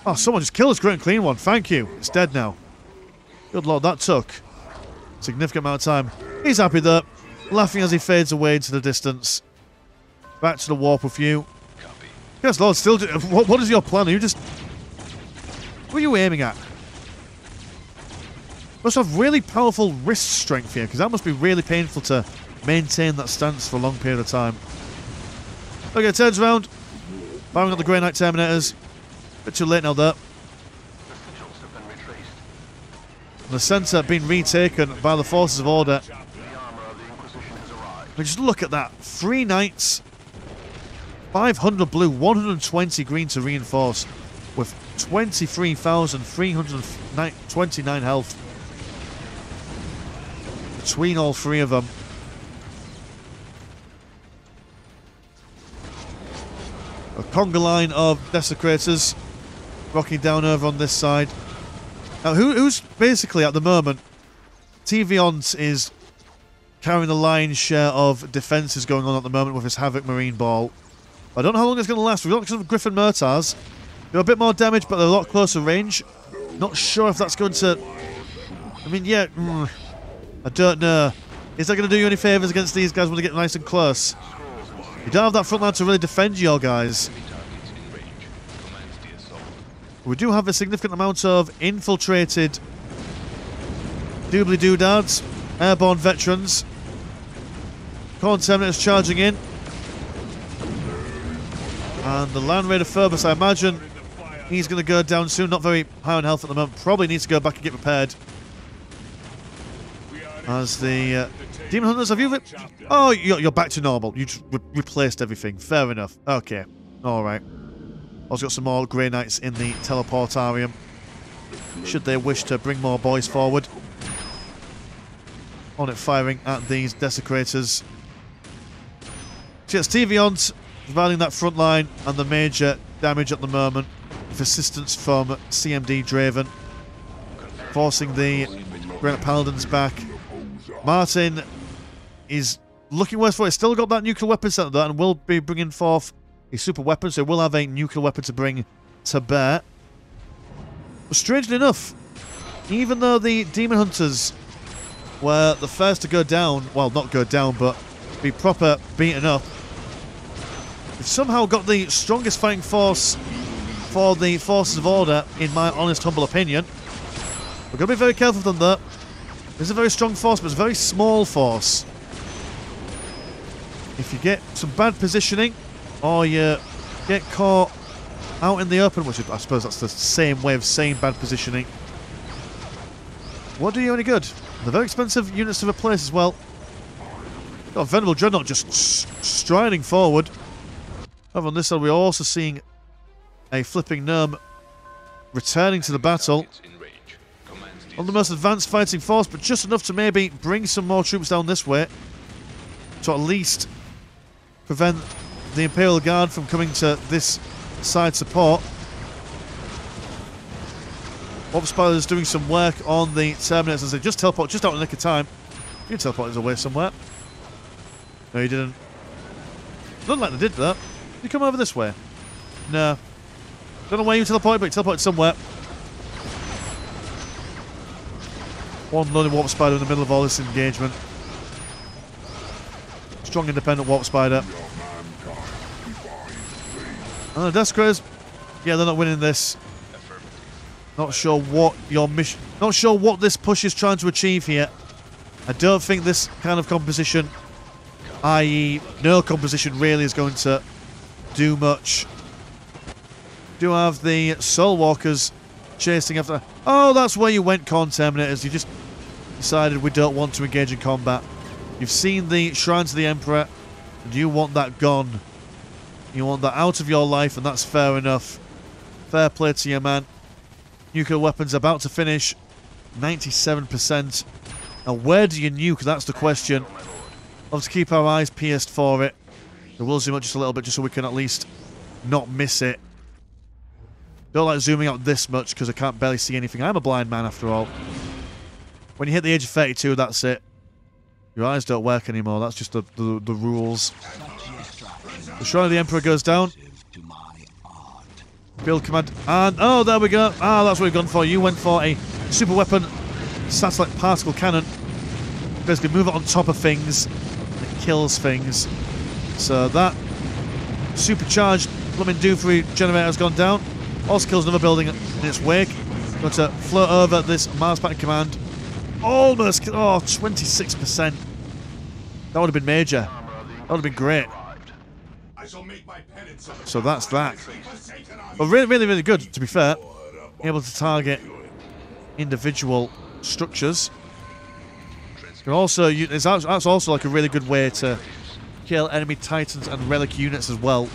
Oh, someone just killed this Great and Clean one. Thank you. It's dead now. Good lord, that took a significant amount of time. He's happy though, laughing as he fades away into the distance. Back to the warp with you. Yes, Lord, still... What is your plan? Are you just... What are you aiming at? Must have really powerful wrist strength here, because that must be really painful to maintain that stance for a long period of time. Okay, turns around. Firing at the Grey Knight Terminators. Bit too late now, though. The centre being retaken by the Forces of Order. I mean, just look at that. 3 Knights, 500 blue, 120 green to reinforce, with 23,329 health between all 3 of them. A conga line of Desecrators rocking down over on this side. Now, who's basically at the moment, Tvont is carrying the lion's share of defences going on at the moment with his Havoc Marine Ball. I don't know how long it's going to last. We've got some Griffin Murtars. They're a bit more damage, but they're a lot closer range. Not sure if that's going to... I mean, yeah, I don't know. Is that going to do you any favours against these guys when they get nice and close? You don't have that front line to really defend your guys. We do have a significant amount of infiltrated doobly-doodads, airborne veterans. Corn Terminators charging in. And the Land Raider Phobos, I imagine he's going to go down soon. Not very high on health at the moment. Probably needs to go back and get prepared. As the Demon Hunters, have you... Oh, you're back to normal. You just replaced everything. Fair enough. Okay. Alright. Also got some more Grey Knights in the Teleportarium, should they wish to bring more boys forward. On it firing at these Desecrators. So it's Tvont providing that front line and the major damage at the moment, with assistance from CMD Draven, forcing the Granite Paladins back. Martin is looking worse for it. He's still got that nuclear weapon center there and will be bringing forth a super weapon, so we'll have a nuclear weapon to bring to bear. But strangely enough, even though the Demon Hunters were the first to go down, well, not go down, but be proper beaten up, they've somehow got the strongest fighting force for the Forces of Order, in my honest, humble opinion. We've got to be very careful with them, though. It's a very strong force, but it's a very small force. If you get some bad positioning, or you get caught out in the open, which I suppose that's the same way of saying bad positioning, what do you any good? They're very expensive units to replace as well. Got a Venerable Dreadnought just striding forward. Over on this side, we're also seeing a flipping gnome returning to the battle. On the most advanced fighting force, but just enough to maybe bring some more troops down this way to at least prevent the Imperial Guard from coming to this side support. Warp Spider's doing some work on the Terminators as they just teleport just out in the nick of time. You teleported away somewhere. No, you didn't. Doesn't like they did that. Did you come over this way? No. Don't know where you teleported, but you teleported somewhere. One lonely Warp Spider in the middle of all this engagement. Strong independent Warp Spider. And the Desecrators, yeah, they're not winning this. Not sure what your mission, not sure what this push is trying to achieve here. I don't think this kind of composition, i.e. no composition, really is going to do much. Do have the Soul Walkers chasing after. Oh, that's where you went, Corn Terminators. You just decided we don't want to engage in combat. You've seen the Shrines of the Emperor, and you want that gone. You want that out of your life, and that's fair enough. Fair play to you, man. Nuclear weapons about to finish. 97%. Now, where do you nuke? That's the question. We'll have to keep our eyes pierced for it. We will zoom out just a little bit, just so we can at least not miss it. Don't like zooming out this much, because I can't barely see anything. I'm a blind man, after all. When you hit the age of 32, that's it. Your eyes don't work anymore. That's just the rules. The Shrine of the Emperor goes down. Build command. And, oh, there we go. Ah, that's what we've gone for. You went for a super weapon satellite particle cannon. Basically move it on top of things. And it kills things. So that supercharged blooming Doomfree generator has gone down. Also kills another building in its wake. Got to float over this Mars Pattern command. Almost. Oh, 26%. That would have been major. That would have been great. So that's that. But really, really, really good, to be fair. Able to target individual structures. And also, that's also like a really good way to kill enemy Titans and Relic units as well.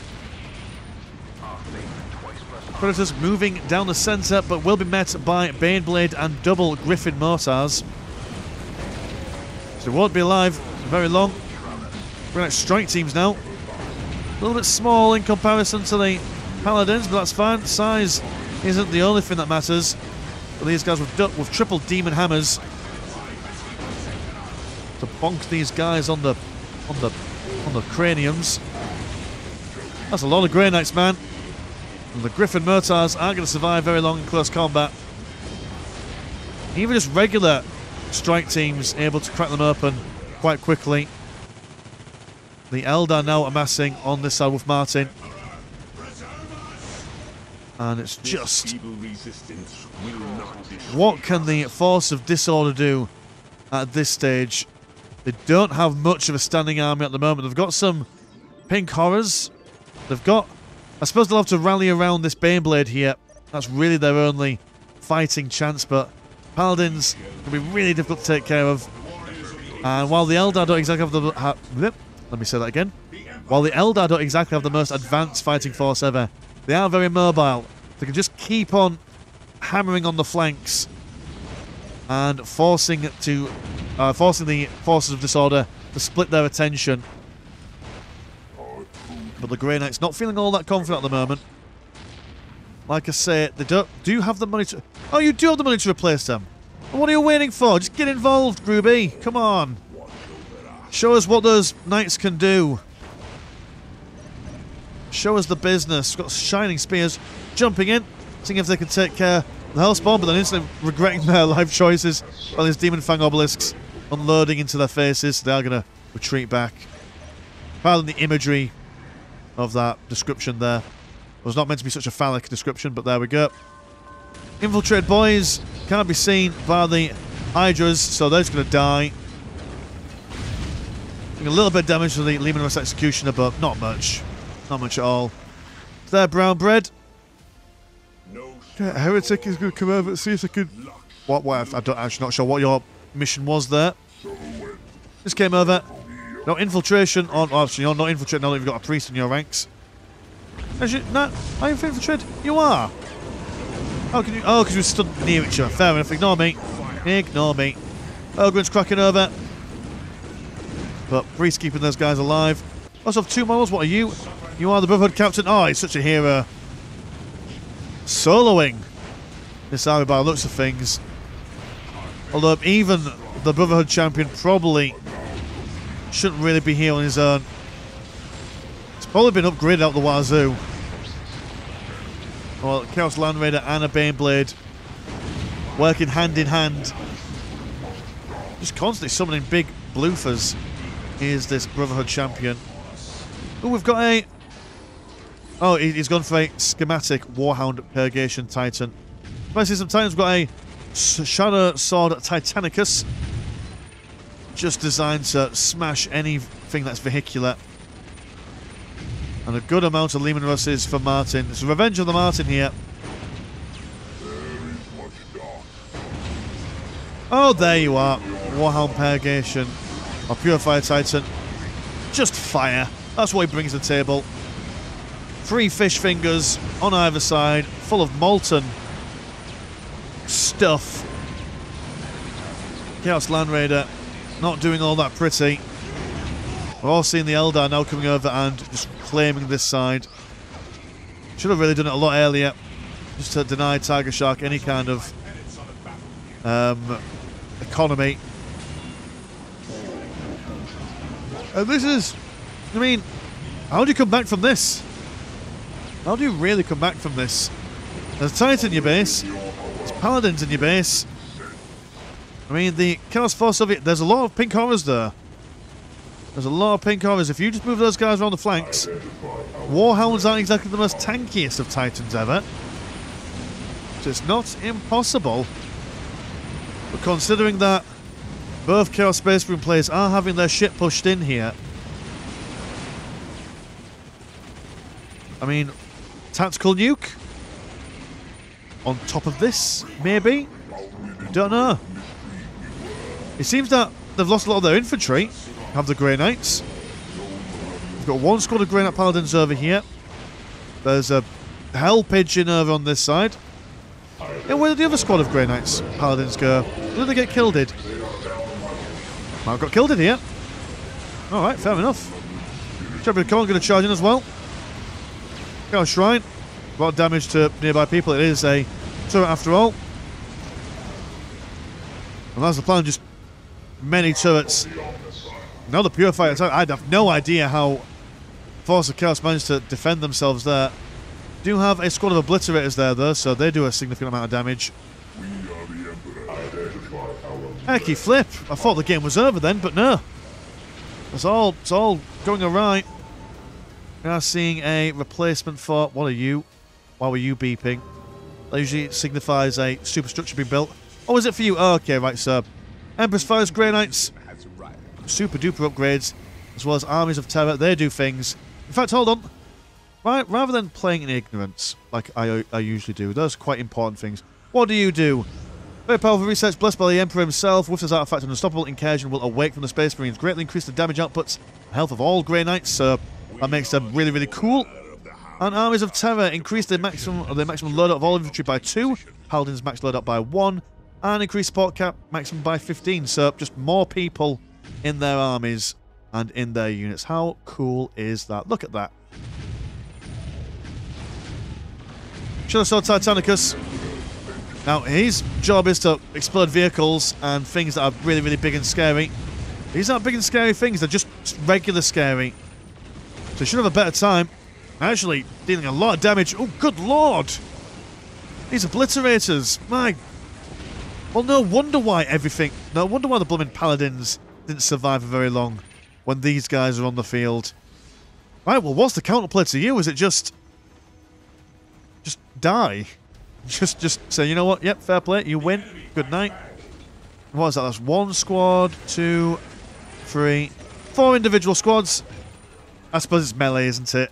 Predators moving down the centre, but will be met by Baneblade and double Griffin mortars. So they won't be alive for very long. We're at strike teams now. A little bit small in comparison to the Paladins, but that's fine. Size isn't the only thing that matters. But these guys with triple demon hammers to bonk these guys on the craniums. That's a lot of Grey Knights, man. And the Griffin mortars aren't going to survive very long in close combat. Even just regular strike teams able to crack them open quite quickly. The Eldar now amassing on this side with Martin. And it's just... what can the Force of Disorder do at this stage? They don't have much of a standing army at the moment. They've got some pink horrors. They've got... I suppose they'll have to rally around this Baneblade here. That's really their only fighting chance, but Paladins can be really difficult to take care of. And while the Eldar don't exactly have the... let me say that again. While the Eldar don't exactly have the most advanced fighting force ever, they are very mobile. They can just keep on hammering on the flanks and forcing the Forces of Disorder to split their attention. But the Grey Knights not feeling all that confident at the moment. Like I say, they do have the money to... oh, you do have the money to replace them. And what are you waiting for? Just get involved, Groovy. Come on. Show us what those knights can do. Show us the business. Got shining spears jumping in, seeing if they can take care the Hellspawn, but then instantly regretting their life choices while these Demon Fang obelisks unloading into their faces. They are going to retreat back. Pardon the imagery of that description there. It was not meant to be such a phallic description, but there we go. Infiltrated boys can't be seen by the Hydras, so they're just going to die. Doing a little bit of damage to the Leman Russ Executioner, but not much. Not much at all. There, brown bread. Okay, Heretic is going to come over and see if they could... I'm actually not sure what your mission was there. Just came over. No infiltration on... Oh, actually, you're not infiltrated now that you've got a priest in your ranks. Actually, no, are you infiltrated? You are. How can you... Oh, because we stood near each other. Fair enough. Ignore me. Ignore me. Ogren's cracking over. But priest keeping those guys alive. Also have 2 models. What are you? You are the Brotherhood Captain. Oh, he's such a hero. Soloing this army by the looks of things. Although even the Brotherhood Champion probably shouldn't really be here on his own. It's probably been upgraded out the wazoo. Well, Chaos Land Raider and a Baneblade working hand in hand. Just constantly summoning big bloofers. Here's this Brotherhood Champion. Oh, we've got a... Oh, he's gone for a schematic Warhound Purgation Titan. Especially some Titans. We've got a Shadow Sword Titanicus. Just designed to smash anything that's vehicular. And a good amount of Leman Russes for Martin. It's Revenge of the Martin here. Oh, there you are. Warhound Purgation. Or Purifier Titan. Just fire. That's what he brings to the table. 3 fish fingers on either side, full of molten stuff. Chaos Land Raider not doing all that pretty. We're all seeing the Eldar now coming over and just claiming this side. Should have really done it a lot earlier, just to deny Tiger Shark any kind of economy. And this is, I mean, how do you come back from this? How do you really come back from this? There's a Titan in your base. There's Paladins in your base. I mean, the Chaos Force of it, there's a lot of pink horrors there. There's a lot of pink horrors. If you just move those guys around the flanks, Warhounds aren't exactly the most tankiest of Titans ever. So it's not impossible. But considering that both Chaos Space Marine players are having their shit pushed in here, I mean, tactical nuke on top of this, maybe? Don't know. It seems that they've lost a lot of their infantry. Have the Grey Knights. We've got 1 squad of Grey Knight Paladins over here. There's a Hell Pigeon over on this side. And where did the other squad of Grey Knights Paladins go? Where did they get killed? Might have got killed in here. Alright, fair enough. Shepherd Corn going to charge in as well. Chaos Shrine. A lot of damage to nearby people. It is a turret after all. And that's the plan, just many turrets. Now the Purifier attack. I have no idea how Force of Chaos managed to defend themselves there. Do have a squad of Obliterators there though, so they do a significant amount of damage. Hecky flip! I thought the game was over then, but no. It's all going alright. We are seeing a replacement for... What are you? Why were you beeping? That usually signifies a superstructure being built. Oh, is it for you? Oh, okay, right, so Empress Fire's Grey Knights. Super duper upgrades. As well as Armies of Terror. They do things. In fact, hold on. Right, rather than playing in ignorance, like I usually do, those are quite important things. What do you do? Very powerful research, blessed by the Emperor himself. With this artifact, an unstoppable incursion will awake from the Space Marines. Greatly increase the damage outputs and health of all Grey Knights, so that makes them really, really cool. And Armies of Terror increase the maximum loadout of all infantry by 2. Paladins max loadout by 1. And increase support cap maximum by 15. So just more people in their armies and in their units. How cool is that? Look at that. Shadow Sword Titanicus. Now, his job is to explode vehicles and things that are really, really big and scary. These aren't big and scary things, they're just regular scary. So he should have a better time. Actually, dealing a lot of damage. Oh, good lord! These obliterators, my... Well, no wonder why No wonder why the blooming paladins didn't survive for very long when these guys are on the field. Right, well, what's the counterplay to you? Is it just die? Just say, you know what? Yep, fair play. You win. Good night. What is that? That's 1 squad, 2, 3, 4 individual squads. I suppose it's melee, isn't it?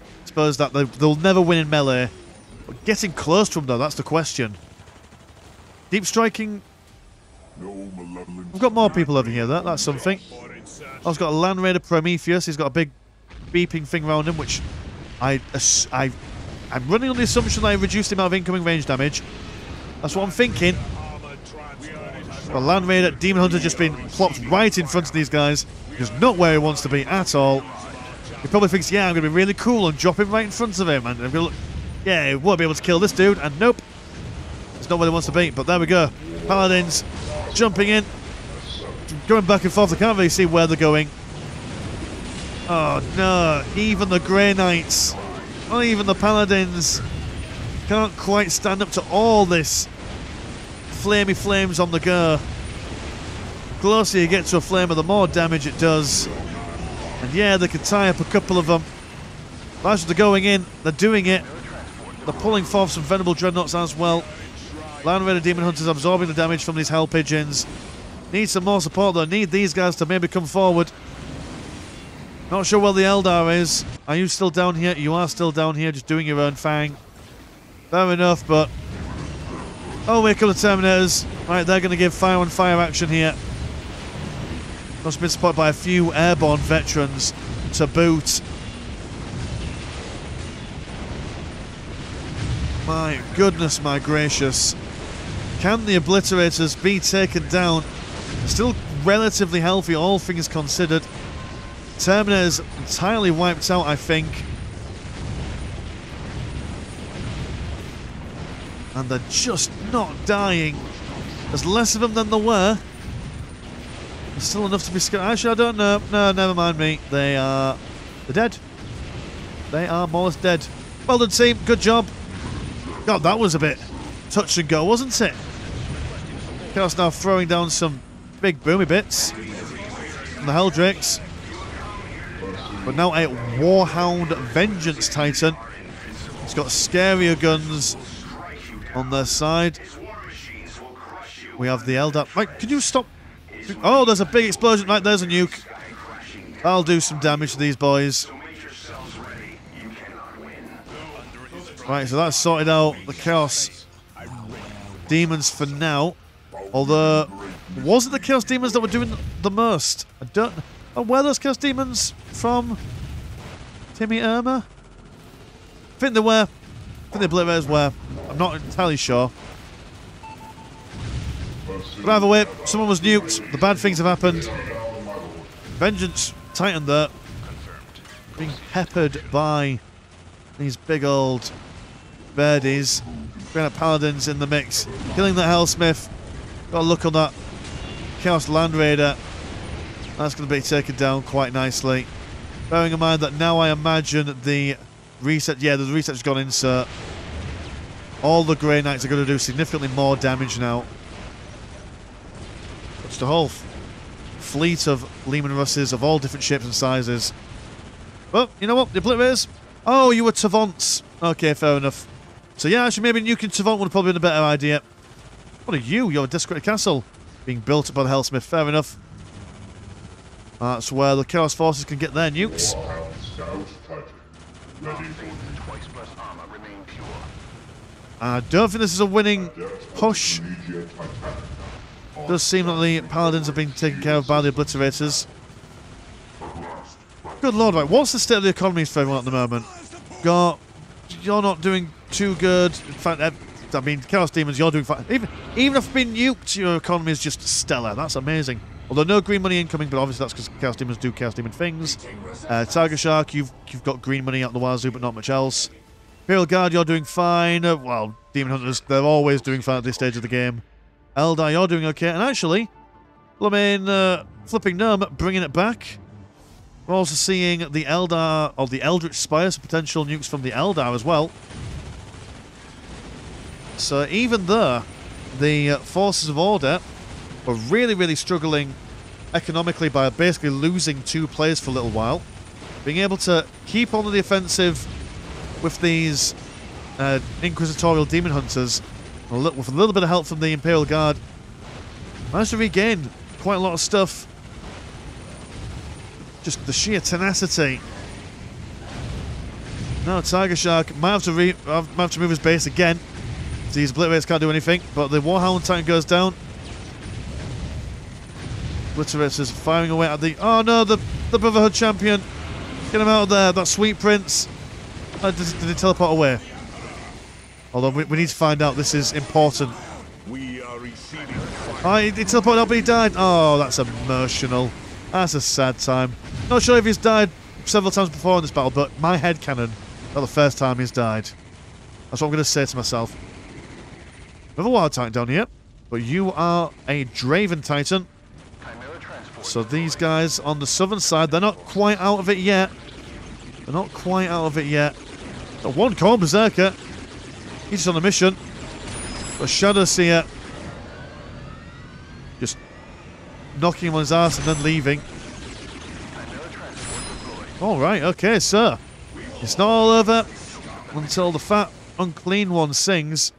I suppose that they'll never win in melee. But getting close to them, though, that's the question. Deep striking. We've got more people over here, though. That's something. Oh, he's got a Land Raider Prometheus. He's got a big beeping thing around him, which I'm running on the assumption that I reduced the amount of incoming range damage. That's what I'm thinking. A Land Raider Demon Hunter just been plopped right in front of these guys. He's not where he wants to be at all. He probably thinks, yeah, I'm going to be really cool and drop him right in front of him. And I'm gonna, yeah, he won't be able to kill this dude. And nope. It's not where he wants to be. But there we go. Paladins jumping in. Going back and forth. I can't really see where they're going. Oh, no. Even the Grey Knights, not even the Paladins, can't quite stand up to all this flamey flames on the go. The closer you get to a flamer, the more damage it does. And yeah, they can tie up a couple of them. But as they're going in, they're doing it. They're pulling forth some Venerable Dreadnoughts as well. Land Raider Demon Hunters absorbing the damage from these Hell Pigeons. Need some more support though. Need these guys to maybe come forward. Not sure where the Eldar is. Are you still down here? You are still down here, just doing your own thing. Fair enough, but... Oh, here come the Terminators. Right, they're going to give fire on fire action here. Must have been supported by a few airborne veterans to boot. My goodness, my gracious. Can the Obliterators be taken down? Still relatively healthy, all things considered. Terminators entirely wiped out, I think. And they're just not dying. There's less of them than there were. There's still enough to be scared. Actually, I don't know. No, never mind me. They're dead. They are more or less dead. Well done, team. Good job. God, that was a bit touch and go, wasn't it? Chaos now throwing down some big boomy bits from the Helldrakes. But now a Warhound Vengeance Titan. It's got scarier guns on their side. We have the Eldar. Right, can you stop? Oh, there's a big explosion. Right, there's a nuke. That'll do some damage to these boys. Right, so that's sorted out the Chaos Demons for now. Although, was it the Chaos Demons that were doing the most? I don't know. Oh, where are those Chaos Demons from? Timmy Irma? I think they were. I think the Obliterators were. I'm not entirely sure. But either way, someone was nuked. The bad things have happened. Vengeance Titan there. Being peppered by these big old baddies. Granite Paladins in the mix. Killing the Hellsmith. Got a look on that Chaos Land Raider. That's going to be taken down quite nicely. Bearing in mind that now I imagine the reset... Yeah, the reset's gone in, so... All the Grey Knights are going to do significantly more damage now. Just a whole fleet of Leman Russes of all different shapes and sizes. Well, you know what? The Obliterators... Oh, you were Tavants. Okay, fair enough. So yeah, actually maybe nuking Tavant would have probably been a better idea. What are you? You're a desecrated castle. Being built up by the Hellsmith. Fair enough. That's where the Chaos Forces can get their nukes. I don't think this is a winning push. It does seem that the Paladins have been taken care of by the Obliterators. Good lord, right, what's the state of the economy for everyone at the moment? You're not doing too good. In fact, I mean, Chaos Demons, you're doing fine. Even if being nuked, your economy is just stellar. That's amazing. Although no green money incoming, but obviously that's because Chaos Demons do Chaos Demon things. Tiger Shark, you've got green money out the wazoo, but not much else. Imperial Guard, you're doing fine. Well, Demon Hunters, they're always doing fine at this stage of the game. Eldar, you're doing okay. And actually, Flipping Gnome, bringing it back. We're also seeing the Eldar, or the Eldritch Spire, so potential nukes from the Eldar as well. So even though the forces of order were really, really struggling economically by basically losing 2 players for a little while, being able to keep on the offensive with these Inquisitorial Demon Hunters, with a little bit of help from the Imperial Guard, managed to regain quite a lot of stuff. Just the sheer tenacity. Now Tiger Shark might have to move his base again. These Obliterates can't do anything, but the Warhound Titan goes down. Obliterates is firing away at the... Oh no, the Brotherhood champion. Get him out of there, that sweet prince. Did he teleport away? Although we need to find out, this is important. We are receiving fire. Oh, he teleported out, but he died. Oh, that's emotional. That's a sad time. Not sure if he's died several times before in this battle, but my headcanon, not the first time he's died. That's what I'm going to say to myself. Another Wild Titan down here, but you are a Draven Titan. So these guys on the southern side, they're not quite out of it yet. They're not quite out of it yet. Got one Corn Berserker. He's just on a mission. But Shadow Seer just knocking him on his ass and then leaving. Alright, okay, sir. It's not all over until the fat, unclean one sings.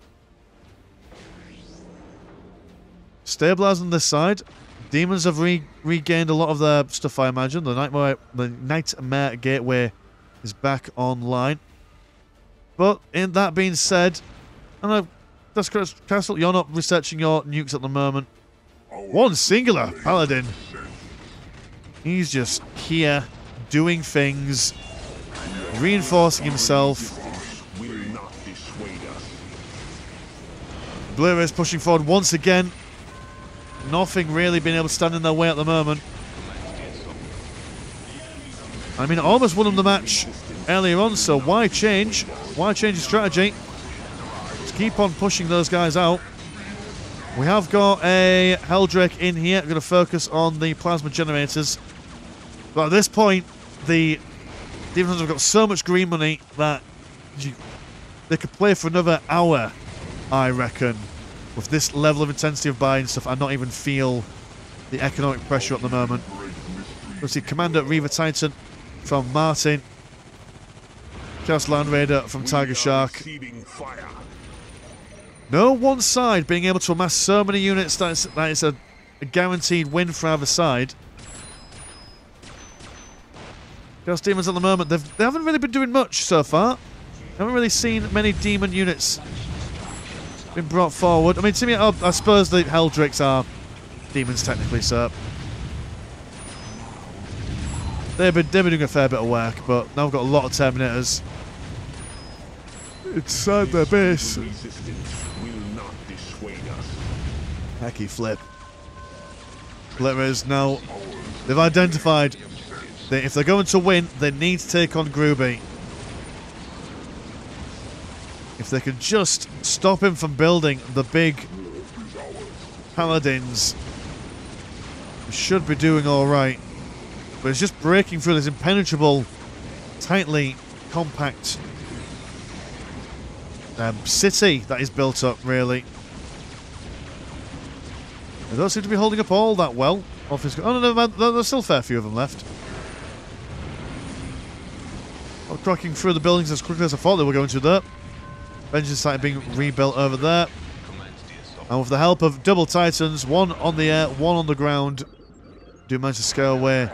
Stabilize on this side. Demons have regained a lot of their stuff, I imagine. The Nightmare Gateway is back online. But in that being said, I know that's Castle, you're not researching your nukes at the moment. One singular Paladin. He's just here doing things, reinforcing himself. Blue is pushing forward once again. Nothing really being able to stand in their way at the moment. I mean, almost won them the match earlier on, so why change? Why change the strategy? Just keep on pushing those guys out. We have got a Helldrake in here. We're going to focus on the plasma generators. But at this point, the Demon Hunters have got so much green money that they could play for another hour, I reckon, with this level of intensity of buying stuff and not even feel the economic pressure at the moment. We'll see Commander Reaver Titan from Martin. Chaos Land Raider from Tiger Shark. No one side being able to amass so many units that it's a guaranteed win for either side. Chaos Demons at the moment, they haven't really been doing much so far. Haven't really seen many demon units been brought forward. I mean, to me, I suppose the Helldrakes are demons technically, so they've been doing a fair bit of work, but now we've got a lot of Terminators inside their base. Hecky flip. Glitters now, they've identified that if they're going to win, they need to take on Groovy. If they can just stop him from building the big Paladins, they should be doing alright. But it's just breaking through this impenetrable, tightly compact city that is built up, really. They don't seem to be holding up all that well. Oh no, there's still a fair few of them left. Not cracking through the buildings as quickly as I thought they were going to there. Vengeance site being rebuilt over there. And with the help of double Titans, one on the air, one on the ground, do manage to scare away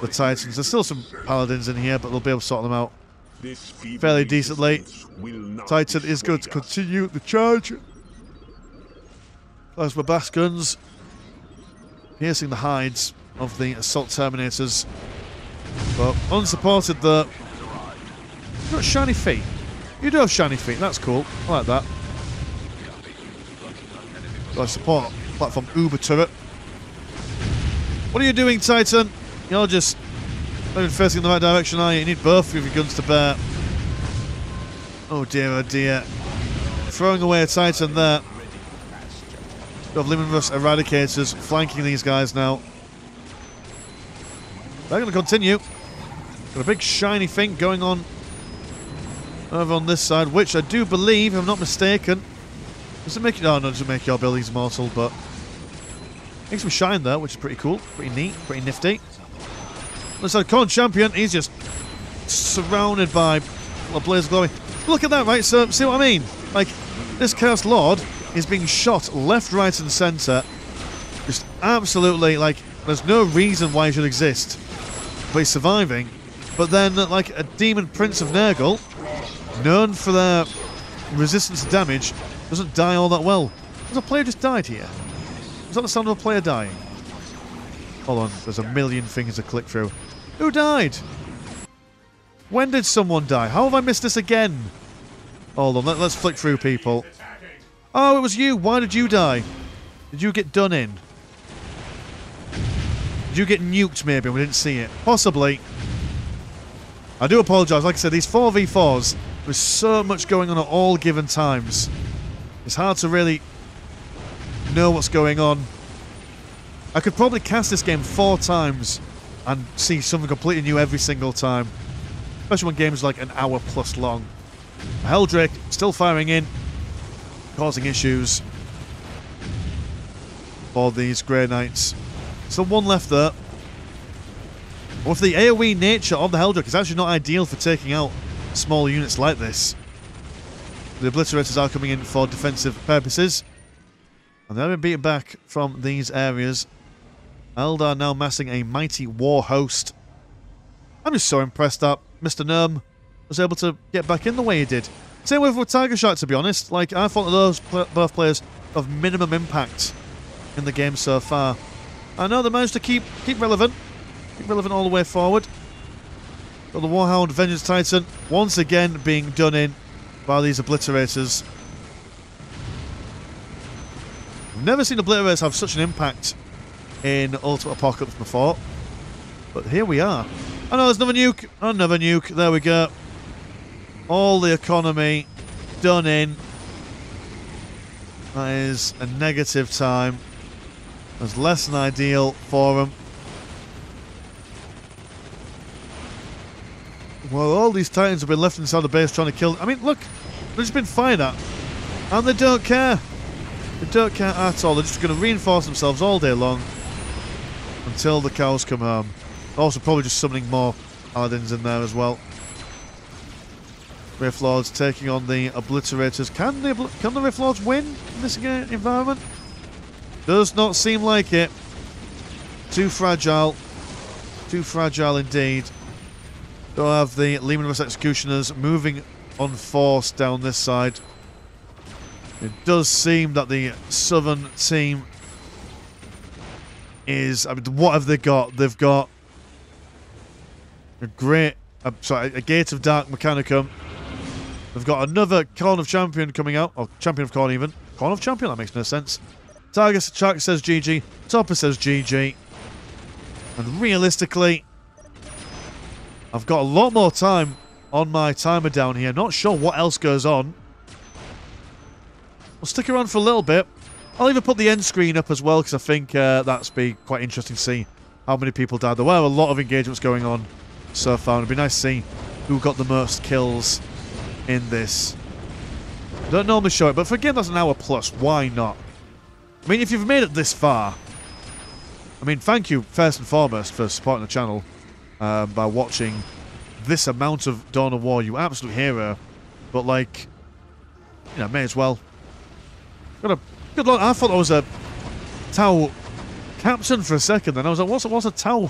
the Titans. There's still some Paladins in here, but they'll be able to sort them out fairly decently. Titan is going to continue the charge. Plasma blast guns piercing the hides of the assault Terminators. But unsupported there. You've got shiny feet. You do have shiny feet, that's cool. I like that. Got a support platform Uber turret. What are you doing, Titan? You're just not even facing in the right direction, are you? You need both of your guns to bear. Oh dear, throwing away a Titan there. We have Luminous Eradicators flanking these guys now. They're going to continue. Got a big shiny thing going on over on this side, which I do believe, if I'm not mistaken, Does it make it? Oh, no, it doesn't make your buildings immortal, but makes some shine there, which is pretty cool, pretty neat, pretty nifty. Looks like Corn Champion. He's just surrounded by a blaze of glory. Look at that, right? So, see what I mean? Like, this Chaos Lord is being shot left, right, and centre. Just absolutely, like, there's no reason why he should exist, but he's surviving. But then, like, a Demon Prince of Nurgle, known for their resistance to damage, doesn't die all that well. Has a player just died here? Is that the sound of a player dying? Hold on, there's a million things to click through. Who died? When did someone die? How have I missed this again? Hold on, let's flick through people. Oh, it was you. Why did you die? Did you get done in? Did you get nuked maybe and we didn't see it? Possibly. I do apologise. Like I said, these 4v4s, there's so much going on at all given times. It's hard to really know what's going on. I could probably cast this game 4 times and see something completely new every single time. Especially when games are like an hour plus long. Helldrake still firing in, causing issues for these Grey Knights. Still one left there. With the AoE nature of the Helldrake, it's actually not ideal for taking out small units like this. The Obliterators are coming in for defensive purposes. And they're being beaten back from these areas. Eldar now massing a mighty war host. I'm just so impressed that Mr. Gnome was able to get back in the way he did. Same with Tiger Shark, to be honest. Like, I thought that those both players of minimum impact in the game so far. I know they managed to keep relevant. Keep relevant all the way forward. But the Warhound Vengeance Titan once again being done in by these Obliterators. I've never seen Obliterators have such an impact in Ultimate Apocalypse before. But here we are. Oh no, there's another nuke. Another nuke. There we go. All the economy done in. That is a negative time. That's less than ideal for them. Well, all these Titans have been left inside the base trying to kill... I mean, look. They've just been fired at. And they don't care. They don't care at all. They're just going to reinforce themselves all day long. Until the cows come home. Also probably just summoning more Paladins in there as well. Rift Lords taking on the Obliterators. Can the Rift Lords win in this environment? Does not seem like it. Too fragile. Too fragile indeed. Don't have the Lehman Executioners moving on force down this side. It does seem that the southern team is... I mean, what have they got? They've got a great... a Gate of Dark Mechanicum. They've got another Corn of Champion coming out. Or Champion of Corn even. Corn of Champion? That makes no sense. Tiger Shark says GG. Topper says GG. And realistically, I've got a lot more time on my timer down here. Not sure what else goes on. We'll stick around for a little bit. I'll even put the end screen up as well, because I think that's be quite interesting to see how many people died. There were a lot of engagements going on so far. It'd be nice to see who got the most kills in this. Don't normally show it, but for a game that's an hour plus, why not? I mean, if you've made it this far, I mean, thank you first and foremost for supporting the channel by watching this amount of Dawn of War, you absolute hero. But, like, you know, may as well. Got a good luck. I thought I was a Tau captain for a second, then I was like, what's a Tau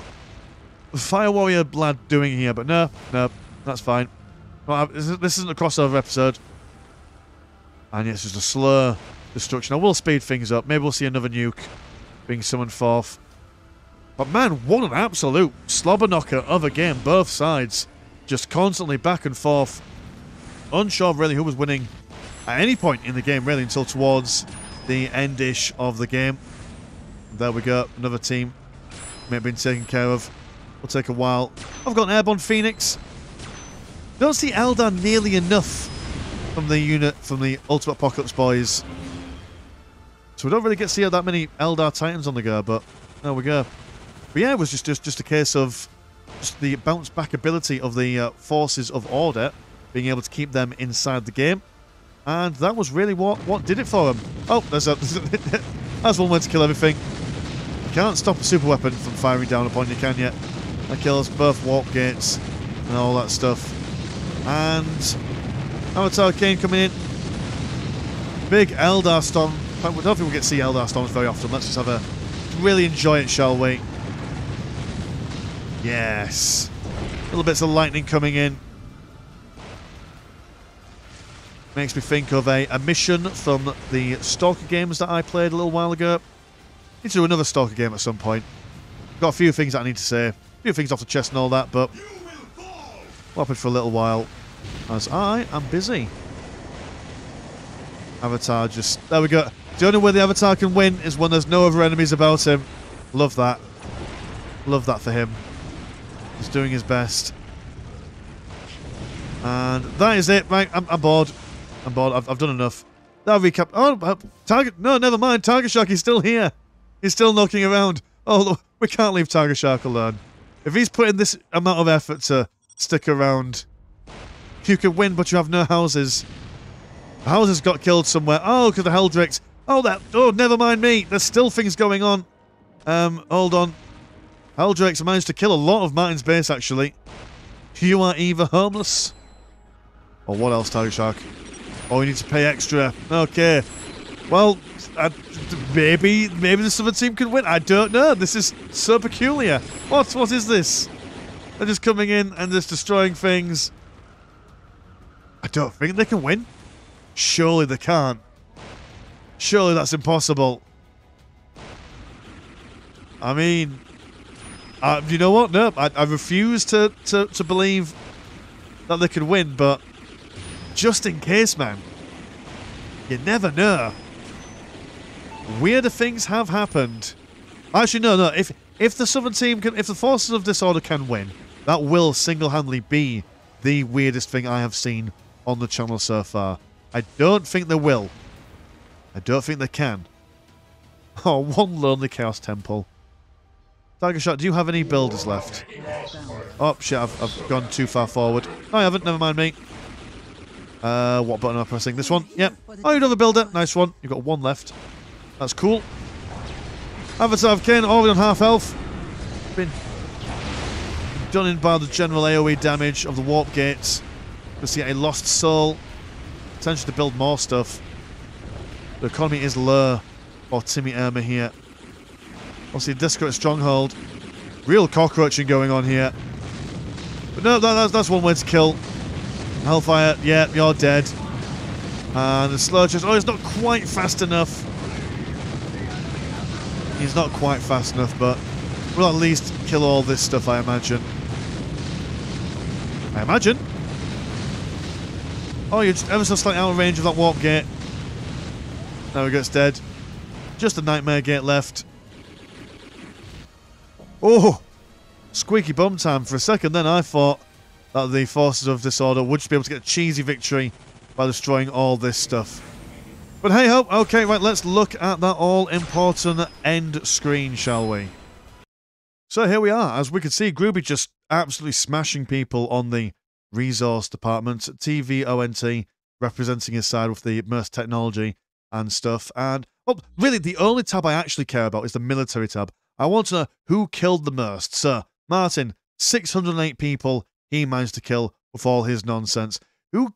Fire Warrior lad doing here? But no, that's fine. Well, this isn't a crossover episode. And it's just a slow destruction. I will speed things up. Maybe we'll see another nuke being summoned forth. But man, what an absolute slobber knocker of a game. Both sides just constantly back and forth. Unsure really who was winning at any point in the game, really, until towards the end-ish of the game. There we go. Another team may have been taken care of. Will take a while. I've got an Airborne Phoenix. Don't see Eldar nearly enough from the unit, from the Ultimate Apocalypse boys. So we don't really get to see that many Eldar Titans on the go, but there we go. But yeah, it was just a case of just the bounce back ability of the forces of order, being able to keep them inside the game. And that was really what did it for him. Oh, there's one way to kill everything. You can't stop a super weapon from firing down upon you, can you? That kills both warp gates and all that stuff. And Avatar Kane coming in. Big Eldar Storm. I don't think we get to see Eldar Storms very often. Let's just have a really enjoy it, shall we? Yes. Little bits of lightning coming in. Makes me think of a mission from the Stalker games that I played a little while ago. Need to do another Stalker game at some point. Got a few things that I need to say. A few things off the chest and all that, but we'll for a little while as I am busy. Avatar just... There we go. The only way the Avatar can win is when there's no other enemies about him. Love that. Love that for him. He's doing his best. And that is it. Right, I'm bored. I'm bored. I've done enough. That recap. Oh, Target. No, never mind. Target Shark is still here. He's still knocking around. Oh, look, we can't leave Target Shark alone. If he's putting this amount of effort to stick around, you can win, but you have no houses. The houses got killed somewhere. Oh, because the Heldricks. Oh, never mind me. There's still things going on. Hold on. Heldricks managed to kill a lot of Martin's base, actually. You are either homeless. Or what else, Target Shark? Oh, you need to pay extra. Okay. Well, maybe the Southern team can win. I don't know. This is so peculiar. What is this? They're just coming in and just destroying things. I don't think they can win. Surely they can't. Surely that's impossible. I mean, you know what? No, I refuse to believe that they can win, but just in case, man. You never know. Weirder things have happened. Actually, no. If the Southern team can, if the Forces of Disorder can win, that will single-handedly be the weirdest thing I have seen on the channel so far. I don't think they will. I don't think they can. Oh, one lonely Chaos Temple. Tiger Shot, do you have any builders left? Oh, shit, I've gone too far forward. No, I haven't. Never mind me. What button am I pressing? This one? Yep. Oh, you have a builder. Nice one. You've got one left. That's cool. Avatar of Kane, already on half health. Been done in by the general AoE damage of the warp gates. We see a lost soul. Potential to build more stuff. The economy is low for Timmy Irma here. Obviously, Discret Stronghold. Real cockroaching going on here. But no, that's one way to kill. Hellfire, yeah, you're dead. And the slow chest. Oh, he's not quite fast enough. He's not quite fast enough, but we'll at least kill all this stuff, I imagine. Oh, you're just ever so slightly out of range of that warp gate. Now he gets dead. Just a nightmare gate left. Oh! Squeaky bum time. For a second then I thought that the Forces of Disorder would just be able to get a cheesy victory by destroying all this stuff. But hey ho, okay, right, let's look at that all-important end screen, shall we? So here we are. As we can see, Groovy just absolutely smashing people on the resource department. TVONT representing his side with the immersed technology and stuff. And, oh, really, the only tab I actually care about is the military tab. I want to know who killed the most. So, Martin, 608 people he managed to kill with all his nonsense. Who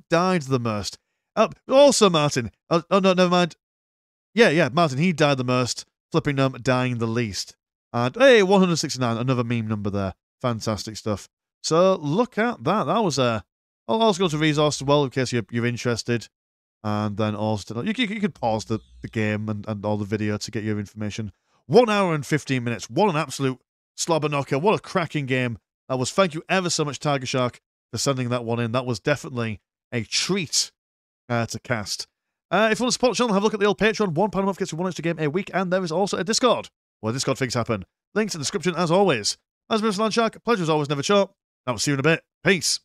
died the most? Also, Martin. Oh, no, never mind. Yeah, Martin, he died the most. Flipping them, dying the least. And, hey, 169, another meme number there. Fantastic stuff. So, look at that. That was I'll also go to resource as well in case you're interested. And then also, you could pause the game and all the video to get your information. 1 hour and 15 minutes. What an absolute slobber knocker. What a cracking game that was. Thank you ever so much, Tiger Shark, for sending that one in. That was definitely a treat to cast. If you want to support the channel, have a look at the old Patreon. £1 a month gets you one extra game a week. And there is also a Discord where Discord things happen. Links in the description as always. As Mr. Landshark, pleasure as always, never short. I will see you in a bit. Peace.